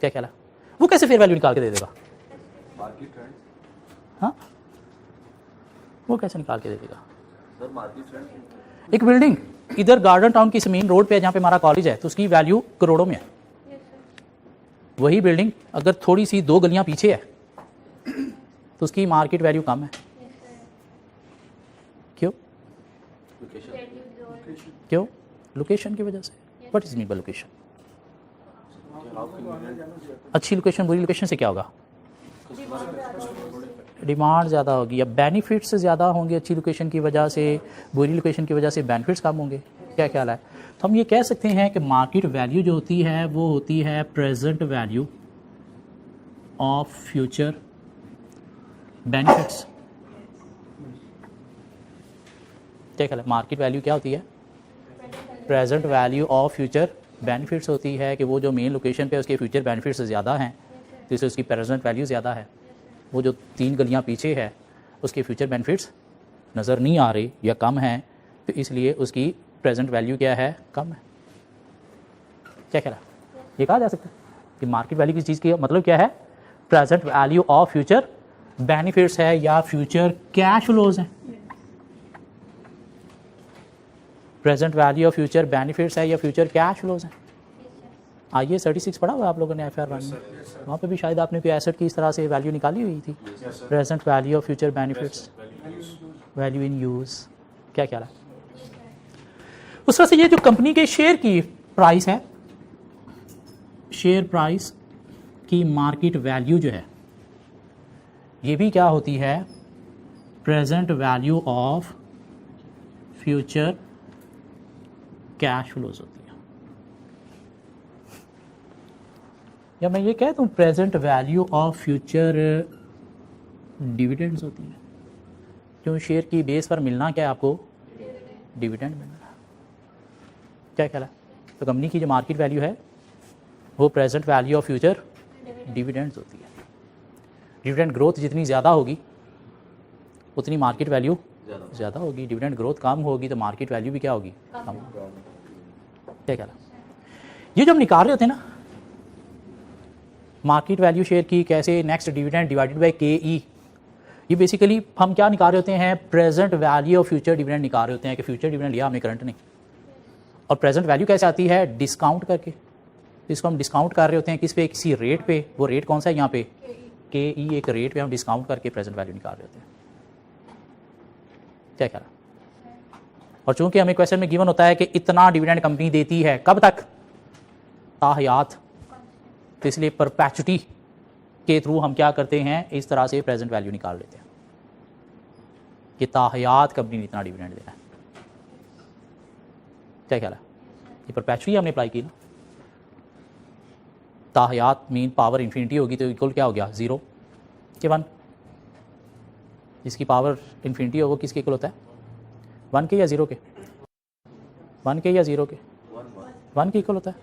क्या ख्याल है? वो कैसे फेयर वैल्यू निकाल के दे देगा? हाँ, वो कैसे निकाल के दे देगा? एक बिल्डिंग इधर गार्डन टाउन की मेन रोड पे जहाँ पे हमारा कॉलेज है, तो उसकी वैल्यू करोड़ों में है। वही बिल्डिंग अगर थोड़ी सी 2 गलियां पीछे है तो उसकी मार्केट वैल्यू कम है। क्यों? क्यों? लोकेशन की वजह से। What is mean by location? अच्छी लोकेशन बुरी लोकेशन से क्या होगा? डिमांड ज़्यादा होगी या बेनिफिट्स ज़्यादा होंगे अच्छी लोकेशन की वजह से, बुरी लोकेशन की वजह से बेनिफिट्स कम होंगे। क्या ख्याल है? तो हम ये कह सकते हैं कि मार्केट वैल्यू जो होती है वो होती है present value of future benefits. क्या ख्याल है? मार्केट वैल्यू क्या होती है? Present value of future benefits होती है कि वो जो मेन लोकेशन पे उसके फ्यूचर बेनिफिट्स ज़्यादा हैं तो इससे उसकी प्रेजेंट वैल्यू ज़्यादा है। वो जो 3 गलियां पीछे है उसके फ्यूचर बेनिफिट्स नज़र नहीं आ रही या कम हैं, तो इसलिए उसकी प्रेजेंट वैल्यू क्या है? कम है। क्या कह रहा है? ये कहा जा सकता है कि मार्केट वैल्यू की चीज़ की मतलब क्या है? Present value of future benefits है या फ्यूचर कैश फ्लोज हैं। Present value of future benefits है या फ्यूचर कैश फ्लोज हैं। आइए 36 पढ़ा हुआ आप लोगों ने FR 1 में, वहाँ पे भी शायद आपने कोई एसेट की इस तरह से वैल्यू निकाली हुई थी। Present value of future benefits, value in use. क्या ख्याल है? उस तरह से ये जो कंपनी के शेयर की प्राइस है, शेयर प्राइस की मार्केट वैल्यू जो है ये भी क्या होती है? Present value of future cash flows होती है। या मैं ये कह दूँ present value of future dividends होती है, जो शेयर की बेस पर मिलना क्या है आपको, डिविडेंड मिलना। क्या ख्याल है? तो कंपनी की जो मार्केट वैल्यू है वो present value of future dividends होती है। डिविडेंड ग्रोथ जितनी ज़्यादा होगी उतनी मार्केट वैल्यू ज़्यादा होगी, डिविडेंड ग्रोथ कम होगी तो मार्केट वैल्यू भी क्या होगी, कम। क्या ख्याल है? ये जो हम निकाल रहे होते हैं ना मार्केट वैल्यू शेयर की कैसे, next dividend divided by KE, ये बेसिकली हम क्या निकाल रहे होते हैं, present value of future dividend निकाल रहे होते हैं कि फ्यूचर डिविडेंड लिया हमने, करंट नहीं। और प्रेजेंट वैल्यू कैसे आती है, डिस्काउंट करके। इसको हम डिस्काउंट कर रहे होते हैं किस पे, किसी रेट पे। वो रेट कौन सा है यहाँ पे, KE, एक रेट पे हम डिस्काउंट करके प्रेजेंट वैल्यू निकाल रहे होते हैं। क्या ख्याल है? और चूंकि हमें क्वेश्चन में गिवन होता है कि इतना डिविडेंड कंपनी देती है, कब तक, ताहयात, तो इसलिए परपेचुटी के थ्रू हम क्या करते हैं, इस तरह से प्रेजेंट वैल्यू निकाल लेते हैं कि ताहयात कंपनी ने इतना डिविडेंड देना है। क्या ख्याल है? ये परपेचुटी हमने अप्लाई की ना, ताहयात मीन पावर इन्फिनिटी होगी तो इक्वल क्या हो गया, 0 के 1। जिसकी पावर इन्फिनिटी हो वो किसके इक्वल होता है, 1 के या 0 के, 1 के या 0 के, 1 के इक्वल होता है।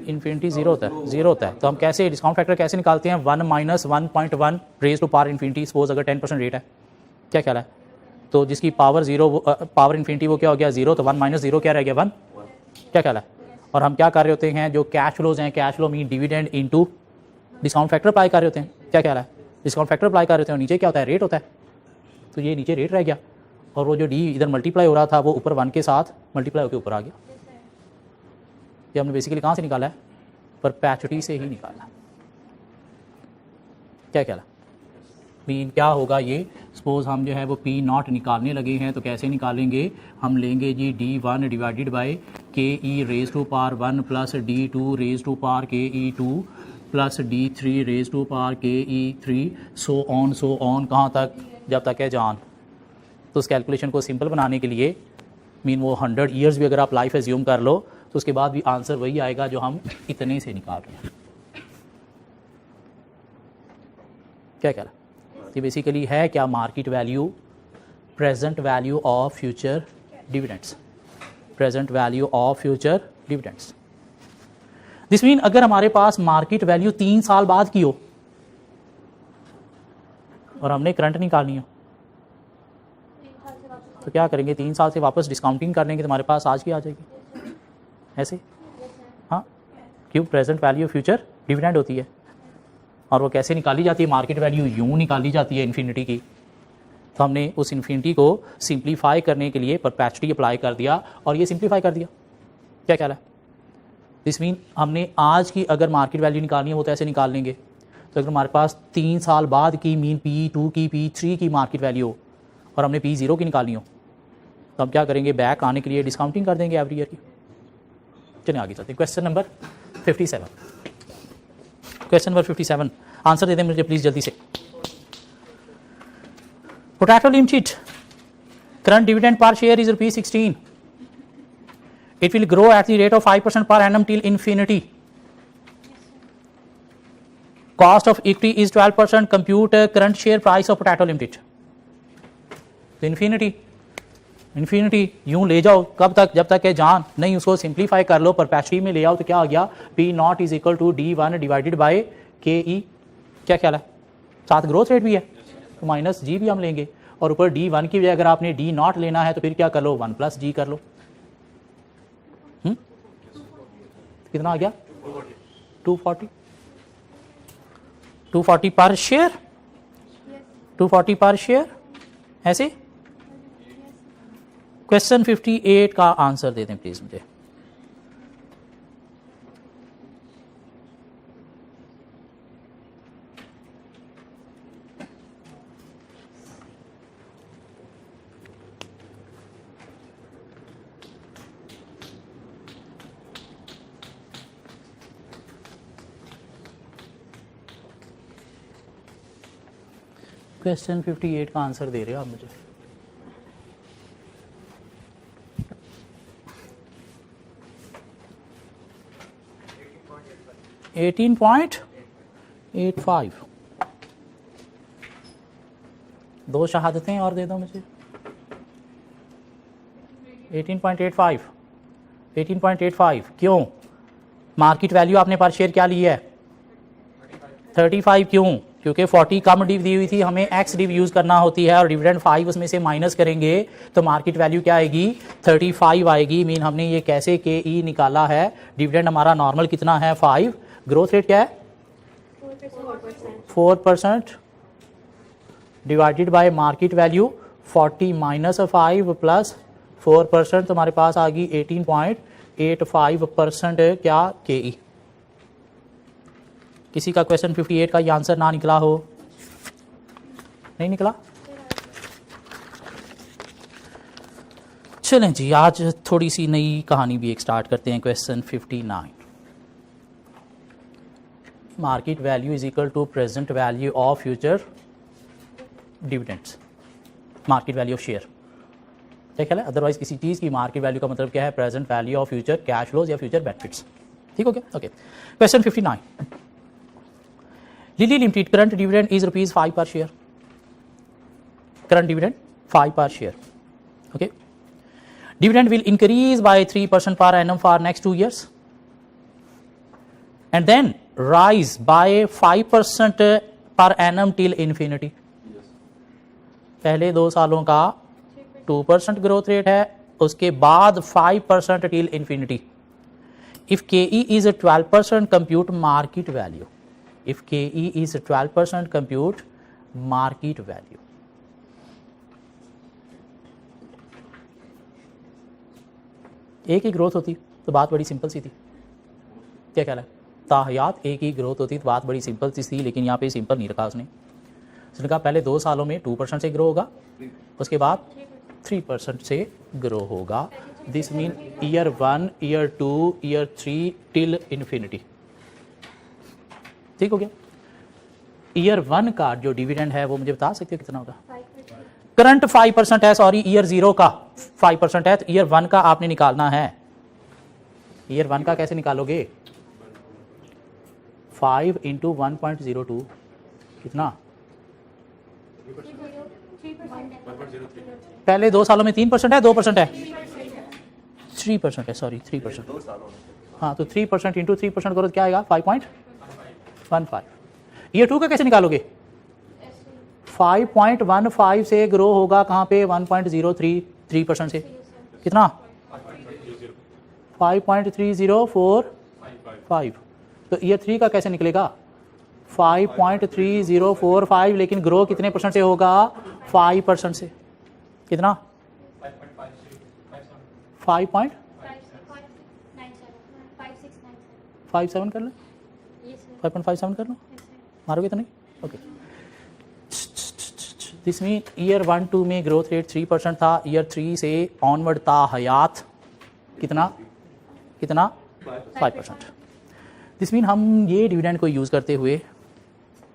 इन्फिनिटी 0 होता है, 0 होता है। तो हम कैसे डिस्काउंट फैक्टर कैसे निकालते हैं, 1 minus 1.1 raise to power infinity, suppose अगर 10% रेट है। क्या ख्याल है? तो जिसकी पावर 0 पावर इन्फिनिटी वो क्या हो गया, 0, तो 1 माइनस 0 क्या रह गया, 1। क्या ख्याल है? और हम क्या कर रहे होते हैं, जो कैश फ्लोज हैं, cash flow mean dividend into discount factor apply कर रहे होते हैं। क्या ख्याल है? डिस्काउंट फैक्टर अप्लाई कर रहे होते हैं, नीचे क्या होता है, रेट होता है। तो ये नीचे रेट रह गया और वो जो डी इधर मल्टीप्लाई हो रहा था वो ऊपर 1 के साथ मल्टीप्लाई होकर ऊपर आ गया। ये हमने बेसिकली कहाँ से निकाला है, परपेचुटी से ही निकाला। क्या ख्याल है? मीन क्या होगा ये, सपोज हम जो है वो P0 निकालने लगे हैं तो कैसे निकालेंगे, हम लेंगे जी D1 divided by KE raise to power 1 plus D2 raise to power KE2 plus D3 raise to power KE3 so on कहाँ तक, जब तक है जान। तो उस कैलकुलेशन को सिंपल बनाने के लिए मीन वो 100 ईयर्स भी अगर आप लाइफ एज्यूम कर लो तो उसके बाद भी आंसर वही आएगा जो हम इतने से निकाल रहे हैं। क्या ख्याल है? ये बेसिकली है क्या, market value, present value of future dividends, present value of future dividends. This mean अगर हमारे पास मार्केट वैल्यू 3 साल बाद की हो और हमने करंट निकालनी हो तो क्या करेंगे, 3 साल से वापस डिस्काउंटिंग कर लेंगे तो हमारे पास आज की आ जाएगी ऐसे। हाँ, क्यों, प्रेजेंट वैल्यू फ्यूचर डिविडेंड होती है। और वो कैसे निकाली जाती है, मार्केट वैल्यू यूँ निकाली जाती है इन्फिनिटी की। तो हमने उस इन्फिनिटी को सिंप्लीफाई करने के लिए परपेचुटी अप्लाई कर दिया और ये सिंप्लीफाई कर दिया। क्या ख्याल है? दिस मीन हमने आज की अगर मार्केट वैल्यू निकालनी है वो तो ऐसे निकाल लेंगे। तो अगर हमारे पास 3 साल बाद की मीन P2 की P3 की मार्केट वैल्यू हो और हमने P0 की निकालनी हो तो हम क्या करेंगे, बैक आने के लिए डिस्काउंटिंग कर देंगे एवरी ईयर की। चलिए आगे चलते हैं। Question number 57, question number 57 answer दे दें मुझे प्लीज जल्दी से। Potato limited current dividend per share is ₹16. It will grow at the rate of 5% per annum till infinity. Cost of equity is 12%. Compute current share price of Potato Limited. तो infinity यूं ले जाओ कब तक, जब तक है जान नहीं। उसको सिंप्लीफाई कर लो, परपेचुटी में ले आओ तो क्या आ गया, P0 is equal to D1 divided by KE। क्या ख्याल है? साथ ग्रोथ रेट भी है तो माइनस G भी हम लेंगे और ऊपर D1 की वजह अगर आपने D0 लेना है तो फिर क्या कर लो, 1 प्लस G कर लो। कितना आ गया, 240 पर शेयर, 240 पर शेयर ऐसे। क्वेश्चन 58 का आंसर दे दें प्लीज मुझे। क्वेश्चन 58 का आंसर दे रहे हो आप मुझे। 18.85। दो शहादतें और दे दो मुझे। 18.85 18.85 क्यों? मार्केट वैल्यू आपने पर शेयर क्या ली है? 35। क्यों? क्योंकि 40 कम डिव दी हुई थी, हमें एक्स डिव यूज करना होती है और डिविडेंड 5 उसमें से माइनस करेंगे तो मार्केट वैल्यू क्या आएगी? 35 आएगी। मीन हमने ये कैसे के ई निकाला है? डिविडेंड हमारा नॉर्मल कितना है? 5। ग्रोथ रेट क्या है? 4% divided by market value 40 minus 5 plus 4%, तो हमारे पास आ गई 18.85% क्या के ई। किसी का क्वेश्चन 58 का ये आंसर ना निकला हो? नहीं निकला? चलें जी, आज थोड़ी सी नई कहानी भी एक स्टार्ट करते हैं। Question 59, market value is equal to present value of future dividends, market value of share. क्या ख्याल है? अदरवाइज किसी चीज़ की मार्केट वैल्यू का मतलब क्या है? Present value of future cash flows या फ्यूचर बेनिफिट्स। ठीक हो गया? Okay. Question 59, Lilly Limited current dividend is rupees 5 per share. Current dividend 5 per share. Okay. Dividend will increase by 3% per annum for next 2 years, and then rise by 5% per annum till infinity. पहले 2 सालों का 2% growth rate है, उसके बाद 5% till infinity. If KE is a 12%, compute market value. If KE is 12%, compute market value. एक ही growth होती तो बात बड़ी सिंपल सी थी। क्या ख्याल है? ताहयात एक ही ग्रोथ होती तो बात बड़ी सिंपल सी थी, लेकिन यहाँ पे सिंपल नहीं रखा उसने कहा पहले 2 सालों में 2% से ग्रो होगा, उसके बाद 3% से ग्रो होगा। This mean year 1, year 2, year 3 till infinity. ठीक हो गया? ईयर 1 का जो डिविडेंड है वो मुझे बता सकते हो कितना होगा? करंट 5% है, सॉरी ईयर 0 का 5% है, तो ईयर 1 का आपने निकालना है। ईयर 1 का कैसे निकालोगे? 5 इंटू 1.02 कितना? पहले 2 सालों में 3% है, 2% है, 3% है, सॉरी 3%। हाँ, तो 3% इंटू 3% करो तो क्या आएगा? 5.15। ईयर 2 का कैसे निकालोगे? 5.15 से ग्रो होगा कहाँ पे? 1.03% से कितना? 5.3045। तो ईयर 3 का कैसे निकलेगा? 5.3045, लेकिन ग्रो कितने परसेंट से होगा? 5% से। कितना? 5.57 कर लो, 5.57 कर लो, मारोगे तो नहीं? ओके। दिस मीन ईयर 1, 2 में ग्रोथ रेट 3% था, ईयर 3 से ऑनवर्ड था हयात कितना? 5%। दिस मीन हम ये डिविडेंड को यूज़ करते हुए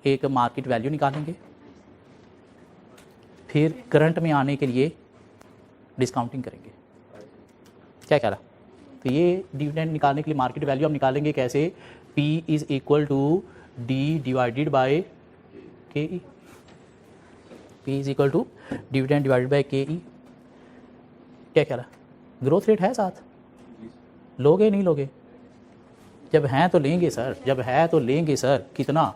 एक मार्केट वैल्यू निकालेंगे, फिर करंट में आने के लिए डिस्काउंटिंग करेंगे। क्या कह रहा? तो ये डिविडेंड निकालने के लिए मार्केट वैल्यू हम निकालेंगे कैसे? P is equal to D divided by K E. P is equal to dividend divided by K E. क्या कह रहा? ग्रोथ रेट है साथ, लोगे नहीं लोगे? जब हैं तो लेंगे सर, जब है तो लेंगे सर। कितना?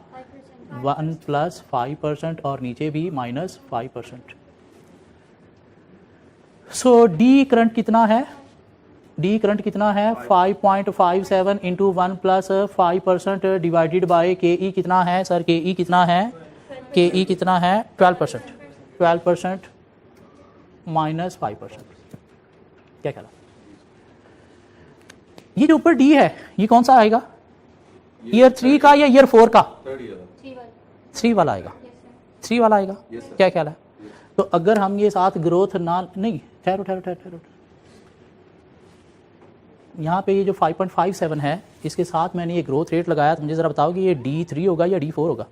1 + 5% और नीचे भी -5%। सो डी करंट कितना है? डी करंट कितना है? 5.57 इंटू 1 + 5% डिवाइडेड बाय के ई कितना है सर? के ई कितना है? के ई कितना है? 12%। 12% -5%। क्या कहला? ये जो ऊपर डी है ये कौन सा आएगा? ईयर 3 का या ईयर 4 का? 3 वाला आएगा। 3 वाला आएगा। क्या ख्याल है? तो अगर हम ये साथ ग्रोथ ना, नहीं ठहरो, यहाँ पे ये जो 5.57 है इसके साथ मैंने ये ग्रोथ रेट लगाया, तो मुझे ज़रा बताओ कि ये D3 होगा या D4 होगा?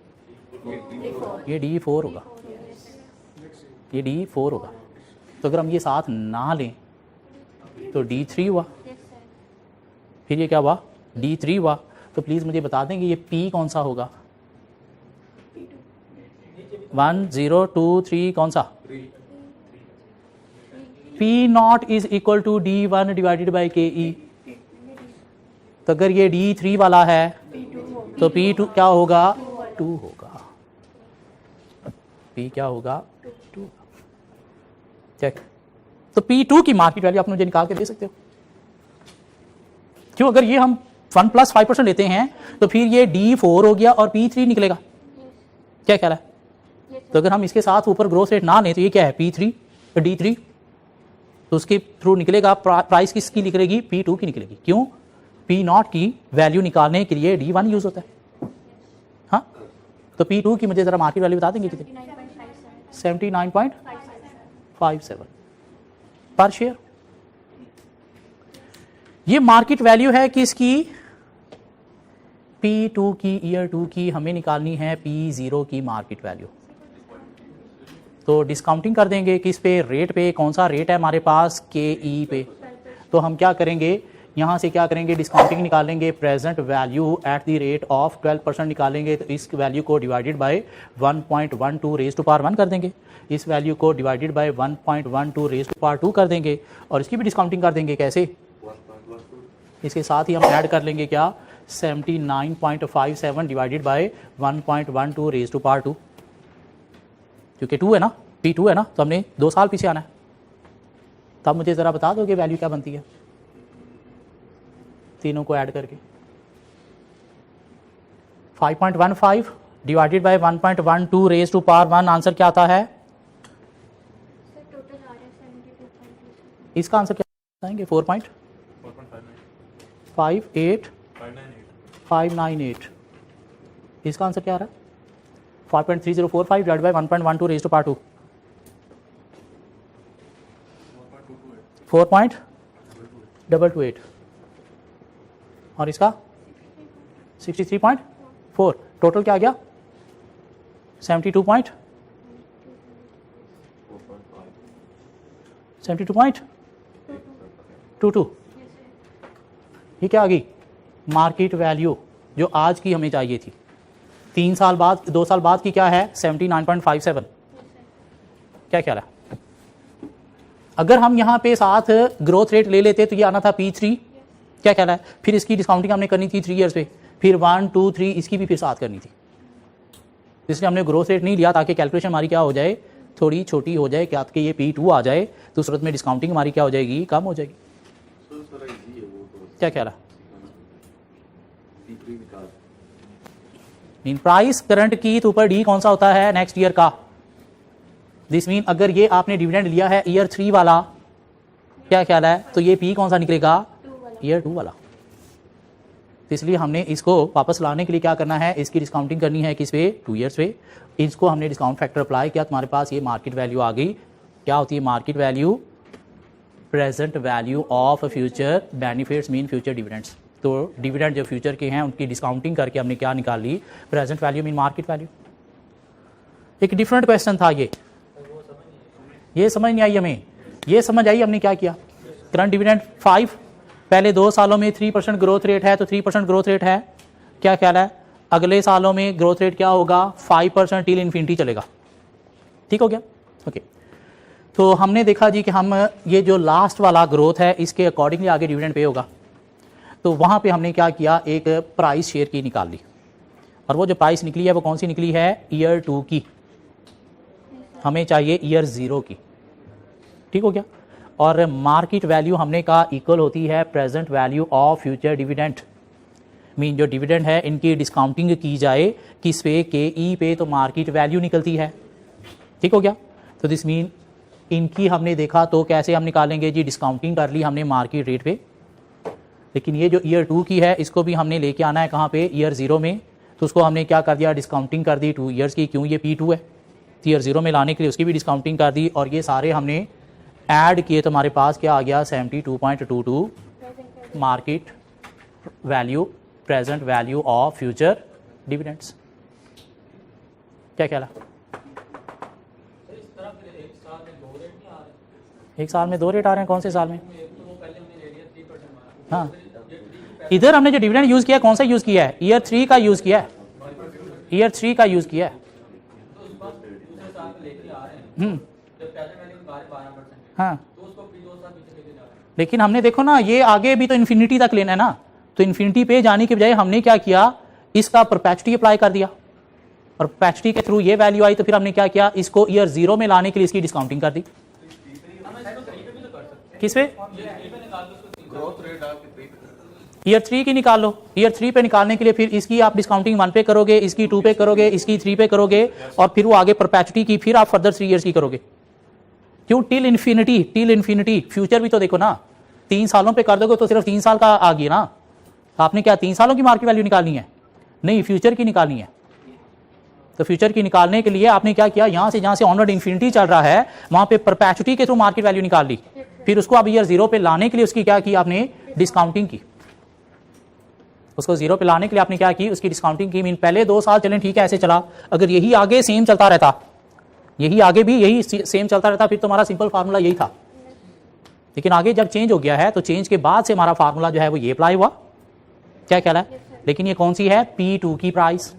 ये D4 होगा, ये D4 होगा। तो अगर हम ये साथ ना लें तो D3 हुआ, फिर ये क्या हुआ? D3 हुआ, तो प्लीज़ मुझे बता देंगे ये P कौन सा होगा? 1 0 2 3 कौन सा? P0 is equal to D1 divided by KE। तो अगर ये D3 वाला है तो P2 क्या होगा? 2 होगा। P क्या होगा? 2। चेक। तो P2 की मार्केट वैल्यू आप मुझे निकाल के दे सकते हो क्यों? अगर ये हम 1 + 5% लेते हैं तो फिर ये D4 हो गया और P3 निकलेगा। क्या कह रहा है? तो अगर हम इसके साथ ऊपर ग्रोथ रेट ना लें तो ये क्या है? P3 D3, तो उसके थ्रू निकलेगा प्राइस किसकी निकलेगी? P2 की निकलेगी। क्यों? P0 की वैल्यू निकालने के लिए D1 यूज होता है। हाँ, तो P2 की मुझे जरा मार्केट वैल्यू बता देंगे कितनी? 79.57 पर शेयर। ये मार्केट वैल्यू है किसकी? P2 की, ईयर 2 की। हमें निकालनी है P0 की मार्केट वैल्यू। तो डिस्काउंटिंग कर देंगे किस पे? रेट पे। कौन सा रेट है हमारे पास? KE पे। तो हम क्या करेंगे यहाँ से? क्या करेंगे? डिस्काउंटिंग निकालेंगे। Present value at the rate of 12% निकालेंगे। तो इस वैल्यू को divided by 1.12 raise to power 1 कर देंगे। इस वैल्यू को divided by 1.12 raise to power 2 कर देंगे और इसकी भी डिस्काउंटिंग कर देंगे। कैसे? इसके साथ ही हम ऐड कर लेंगे क्या? 79.57 divided by 1.12 raise to power 2, क्योंकि 2 है ना, P2 है ना, तो हमने 2 साल पीछे आना है। तब मुझे ज़रा बता दो कि वैल्यू क्या बनती है तीनों को ऐड करके। 5.15 divided by 1.12 raise to power 1, answer क्या आता है? इसका आंसर क्या आएंगे? 4.58 इसका आंसर क्या आ रहा है? 5.3045 divide by 1.12 raise to power 2, 4.228 और इसका 63.4। टोटल क्या आ गया? 72.22। ये क्या आ गई? मार्केट वैल्यू जो आज की हमें चाहिए थी। 3 साल बाद, 2 साल बाद की क्या है? 79.57। क्या ख्याल है? अगर हम यहाँ पे साथ ग्रोथ रेट ले लेते तो ये आना था P3। क्या ख्याल है? फिर इसकी डिस्काउंटिंग हमने करनी थी 3 ईयर्स पे, फिर 1 2 3 इसकी भी फिर साथ करनी थी। इसलिए हमने ग्रोथ रेट नहीं लिया ताकि कैलकुलेशन हमारी क्या हो जाए? थोड़ी छोटी हो जाए, क्या कि ये P2 आ जाए तो सूरत में डिस्काउंटिंग हमारी क्या हो जाएगी? कम हो जाएगी। क्या ख्याल है? मीन प्राइस करंट की तो ऊपर डी कौन सा होता है? नेक्स्ट ईयर का। दिस मीन अगर ये आपने डिविडेंड लिया है ईयर 3 वाला, क्या ख्याल है? तो ये P कौन सा निकलेगा? ईयर 2 वाला। तो इसलिए हमने इसको वापस लाने के लिए क्या करना है? इसकी डिस्काउंटिंग करनी है किस पे? 2 ईयर्स पे। इसको हमने डिस्काउंट फैक्टर अप्लाई किया, तुम्हारे पास ये मार्केट वैल्यू आ गई। क्या होती है market value? Present value of future benefits mean future dividends. तो डिविडेंड जो फ्यूचर के हैं उनकी डिस्काउंटिंग करके हमने क्या निकाल ली? Present value mean market value. एक डिफरेंट क्वेश्चन था ये समझ नहीं आई हमें। ये समझ आई हमने क्या किया? करंट डिविडेंड 5, पहले 2 सालों में 3% ग्रोथ रेट है तो 3% ग्रोथ रेट है। क्या ख्याल है? अगले सालों में ग्रोथ रेट क्या होगा? 5% टिल इन्फिनिटी चलेगा। ठीक हो गया? ओके। तो हमने देखा जी कि हम ये जो लास्ट वाला ग्रोथ है इसके अकॉर्डिंगली आगे डिविडेंड पे होगा। तो वहाँ पे हमने क्या किया? एक प्राइस शेयर की निकाल ली और वो जो प्राइस निकली है वो कौन सी निकली है? ईयर 2 की। हमें चाहिए ईयर 0 की। ठीक हो गया? और मार्केट वैल्यू हमने कहा इक्वल होती है present value of future dividend. Mean जो डिविडेंड है इनकी डिस्काउंटिंग की जाए किस पे? KE पे, तो मार्केट वैल्यू निकलती है। ठीक हो गया? तो दिस मीन इनकी हमने देखा तो कैसे हम निकालेंगे जी? डिस्काउंटिंग कर ली हमने मार्केट रेट पे, लेकिन ये जो ईयर 2 की है इसको भी हमने लेके आना है कहाँ पे? ईयर 0 में। तो उसको हमने क्या कर दिया? डिस्काउंटिंग कर दी 2 ईयर्स की। क्यों? ये P2 है, ईयर 0 में लाने के लिए उसकी भी डिस्काउंटिंग कर दी और ये सारे हमने ऐड किए तो हमारे पास क्या आ गया? 72.22 market value present value of future dividends. क्या ख्याल है? एक साल में 2 रेट आ रहे हैं। कौन से साल में? हाँ, इधर हमने जो डिविडेंड यूज किया कौन सा यूज किया है? ईयर 3 का यूज किया है, ईयर 3 का यूज किया है। हाँ, लेकिन हमने देखो ना ये आगे भी तो इन्फिनिटी तक लेना है ना, तो इन्फिनिटी पे जाने के बजाय हमने क्या किया, इसका परपेचुटी अप्लाई कर दिया और परपेचुटी के थ्रू ये वैल्यू आई, तो फिर हमने क्या किया, इसको ईयर 0 में लाने के लिए इसकी डिस्काउंटिंग कर दी। किस पे? ईयर 3 की निकाल लो। ईयर 3 पे निकालने के लिए फिर इसकी आप डिस्काउंटिंग 1 पे करोगे, इसकी 2 पे करोगे, इसकी 3 पे करोगे और फिर वो आगे परपेचुटी की फिर आप फर्दर 3 ईयर्स की करोगे। क्यों? Till infinity, till infinity. Future भी तो देखो ना, 3 सालों पे कर दोगे तो सिर्फ 3 साल का आ गया ना। आपने क्या 3 सालों की मार्केट वैल्यू निकालनी है? नहीं, फ्यूचर की निकालनी है। तो फ्यूचर की निकालने के लिए आपने क्या किया, यहां से जहां से ऑनवर्ड इन्फिनिटी चल रहा है वहां पे परपेचुटी के थ्रू मार्केट वैल्यू निकाल ली, फिर उसको अब ईयर 0 पे लाने के लिए उसकी क्या की, आपने डिस्काउंटिंग की। उसको 0 पे लाने के लिए आपने क्या की, उसकी डिस्काउंटिंग की। मीन पहले 2 साल चलें ठीक है, ऐसे चला, अगर यही आगे सेम चलता रहता, यही आगे भी यही सेम चलता रहता, फिर तो हमारा सिंपल फार्मूला यही था। लेकिन आगे जब चेंज हो गया है तो चेंज के बाद से हमारा फार्मूला जो है वो ये अप्लाई हुआ। क्या ख्याल है? लेकिन ये कौन सी है? P2 की प्राइस।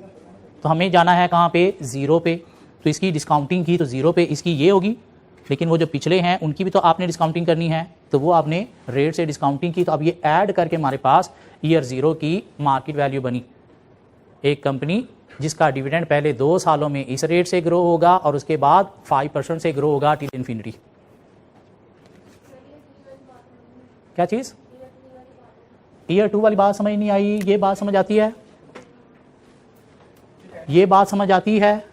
तो हमें जाना है कहाँ पे? 0 पे। तो इसकी डिस्काउंटिंग की तो 0 पे इसकी ये होगी, लेकिन वो जो पिछले हैं उनकी भी तो आपने डिस्काउंटिंग करनी है, तो वो आपने रेट से डिस्काउंटिंग की। तो अब ये ऐड करके हमारे पास ईयर 0 की मार्केट वैल्यू बनी। एक कंपनी जिसका डिविडेंड पहले 2 सालों में इस रेट से ग्रो होगा और उसके बाद 5% से ग्रो होगा टिल इन्फिनिटी। क्या चीज? ईयर 2 वाली बात समझ नहीं आई? ये बात समझ आती है? ये बात समझ आती है?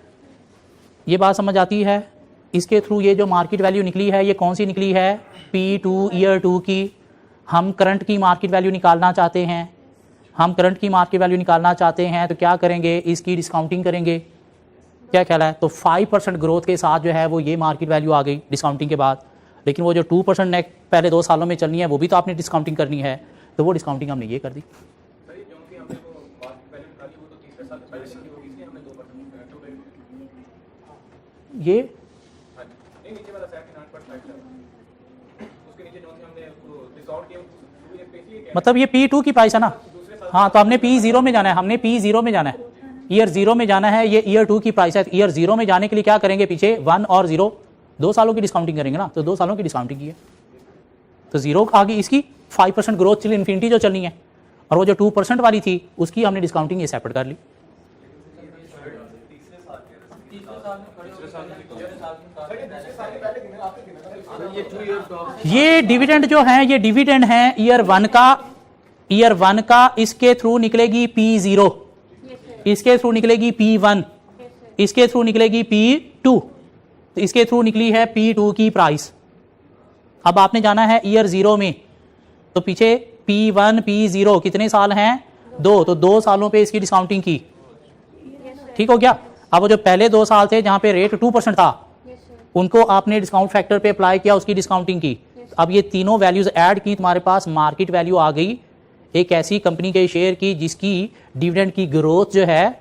ये बात समझ आती है? इसके थ्रू ये जो मार्केट वैल्यू निकली है ये कौन सी निकली है? P2 ईयर 2 की। हम करंट की मार्केट वैल्यू निकालना चाहते हैं, हम करंट की मार्केट वैल्यू निकालना चाहते हैं तो क्या करेंगे? इसकी डिस्काउंटिंग करेंगे। क्या ख्याल है? तो 5% ग्रोथ के साथ जो है वो ये मार्केट वैल्यू आ गई डिस्काउंटिंग के बाद। लेकिन वो जो 2% नेक्स्ट पहले 2 सालों में चलनी है वो भी तो आपने डिस्काउंटिंग करनी है, तो वो डिस्काउंटिंग हमने ये कर दी। ये मतलब ये P2 की प्राइस है ना। हाँ, तो हमने P0 में जाना है, हमने P0 में जाना है, ईयर 0 में जाना है। ये ईयर 2 की प्राइस है। ईयर 0 में जाने के लिए क्या करेंगे? पीछे 1 और 0 2 सालों की डिस्काउंटिंग करेंगे ना, तो 2 सालों की डिस्काउंटिंग की है तो 0 आगे इसकी 5% ग्रोथ चली इन्फिनिटी जो चलनी है, और वो जो 2% वाली थी उसकी हमने डिस्काउंटिंग ये सेपरेट कर ली। ये डिविडेंड जो है ये डिविडेंड है ईयर 1 का, इसके थ्रू निकलेगी P0, इसके थ्रू निकलेगी P1, इसके थ्रू निकलेगी P2, तो इसके थ्रू निकली है P2 की प्राइस। अब आपने जाना है ईयर 0 में, तो पीछे P1 P0 कितने साल हैं? 2, तो 2 सालों पे इसकी डिस्काउंटिंग की। ठीक हो गया? अब वो जो पहले 2 साल थे जहां पे रेट 2% था उनको आपने डिस्काउंट फैक्टर पे अप्लाई किया, उसकी डिस्काउंटिंग की। अब ये तीनों वैल्यूज ऐड की, तुम्हारे पास मार्केट वैल्यू आ गई एक ऐसी कंपनी के शेयर की जिसकी डिविडेंड की ग्रोथ जो है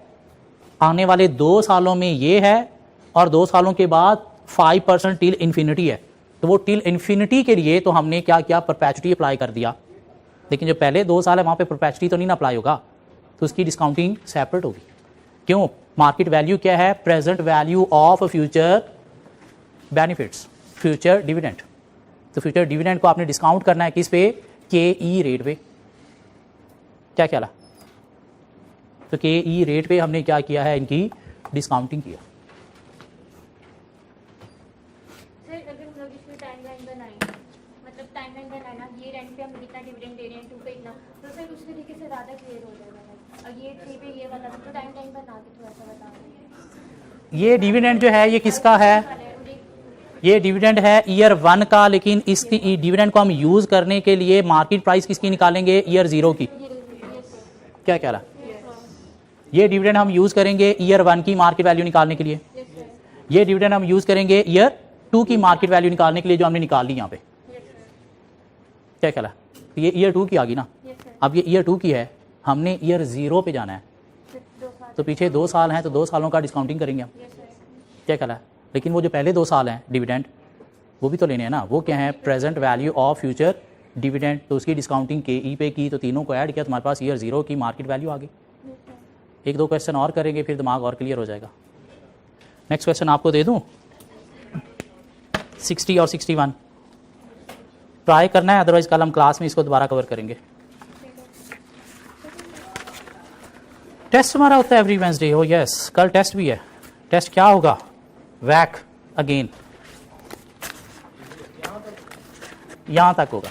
आने वाले 2 सालों में ये है और 2 सालों के बाद 5% टिल इन्फिनिटी है। तो वो टिल इन्फिनिटी के लिए तो हमने क्या किया? परपेचुटी अप्लाई कर दिया। लेकिन जो पहले 2 साल है वहां पे परपेचुटी तो नहीं ना अप्लाई होगा, तो उसकी डिस्काउंटिंग सेपरेट होगी। क्यों? मार्केट वैल्यू क्या है? Present value of future benefits, future dividend. तो फ्यूचर डिविडेंड को आपने डिस्काउंट करना है किस पे? KE रेट पे। क्या ख्याल है? तो KE रेट पे हमने क्या किया है? इनकी डिस्काउंटिंग किया। सर अगर हम लोग इसमें टाइमलाइन बनाएं, मतलब टाइमलाइन बनाना, ये रेंट पे हम कितना डिविडेंड दे रहे हैं, 2 पे इतना, तो सर उस तरीके से ज़्यादा क्लियर हो जाएगा। और ये 3 पे ये वाला, तो टाइमलाइन बना के थोड़ा सा बता दें। ये डिविडेंड जो है ये किसका है? ये डिविडेंड है ईयर 1 का, लेकिन इसकी डिविडेंड को हम यूज करने के लिए मार्केट प्राइस किसकी निकालेंगे? ईयर 0 की। क्या कह रहा? ये डिविडेंड हम यूज करेंगे ईयर 1 की मार्केट वैल्यू निकालने के लिए, ये डिविडेंड हम यूज करेंगे ईयर 2 की मार्केट वैल्यू निकालने के लिए जो हमने निकाल ली यहाँ पे। क्या कह रहा? ये ईयर 2 की आ गई ना। अब ये ईयर 2 की है, हमने ईयर 0 पे जाना है, तो पीछे 2 साल हैं तो 2 सालों का डिस्काउंटिंग करेंगे हम। क्या कह रहा है? लेकिन वो जो पहले 2 साल हैं डिविडेंड वो भी तो लेने हैं ना। वो क्या है? Present value of future dividend, तो उसकी डिस्काउंटिंग के ई पे की, तो तीनों को ऐड किया, तुम्हारे पास ईयर 0 की मार्केट वैल्यू आ गई। एक दो क्वेश्चन और करेंगे फिर दिमाग और क्लियर हो जाएगा। नेक्स्ट क्वेश्चन आपको दे दूं, 60 और 61 ट्राई करना है, अदरवाइज कल हम क्लास में इसको दोबारा कवर करेंगे। टेस्ट हमारा होता है एवरी वेंसडे। ओ यस, कल टेस्ट भी है। टेस्ट क्या होगा? वैक अगेन, यहाँ तक होगा।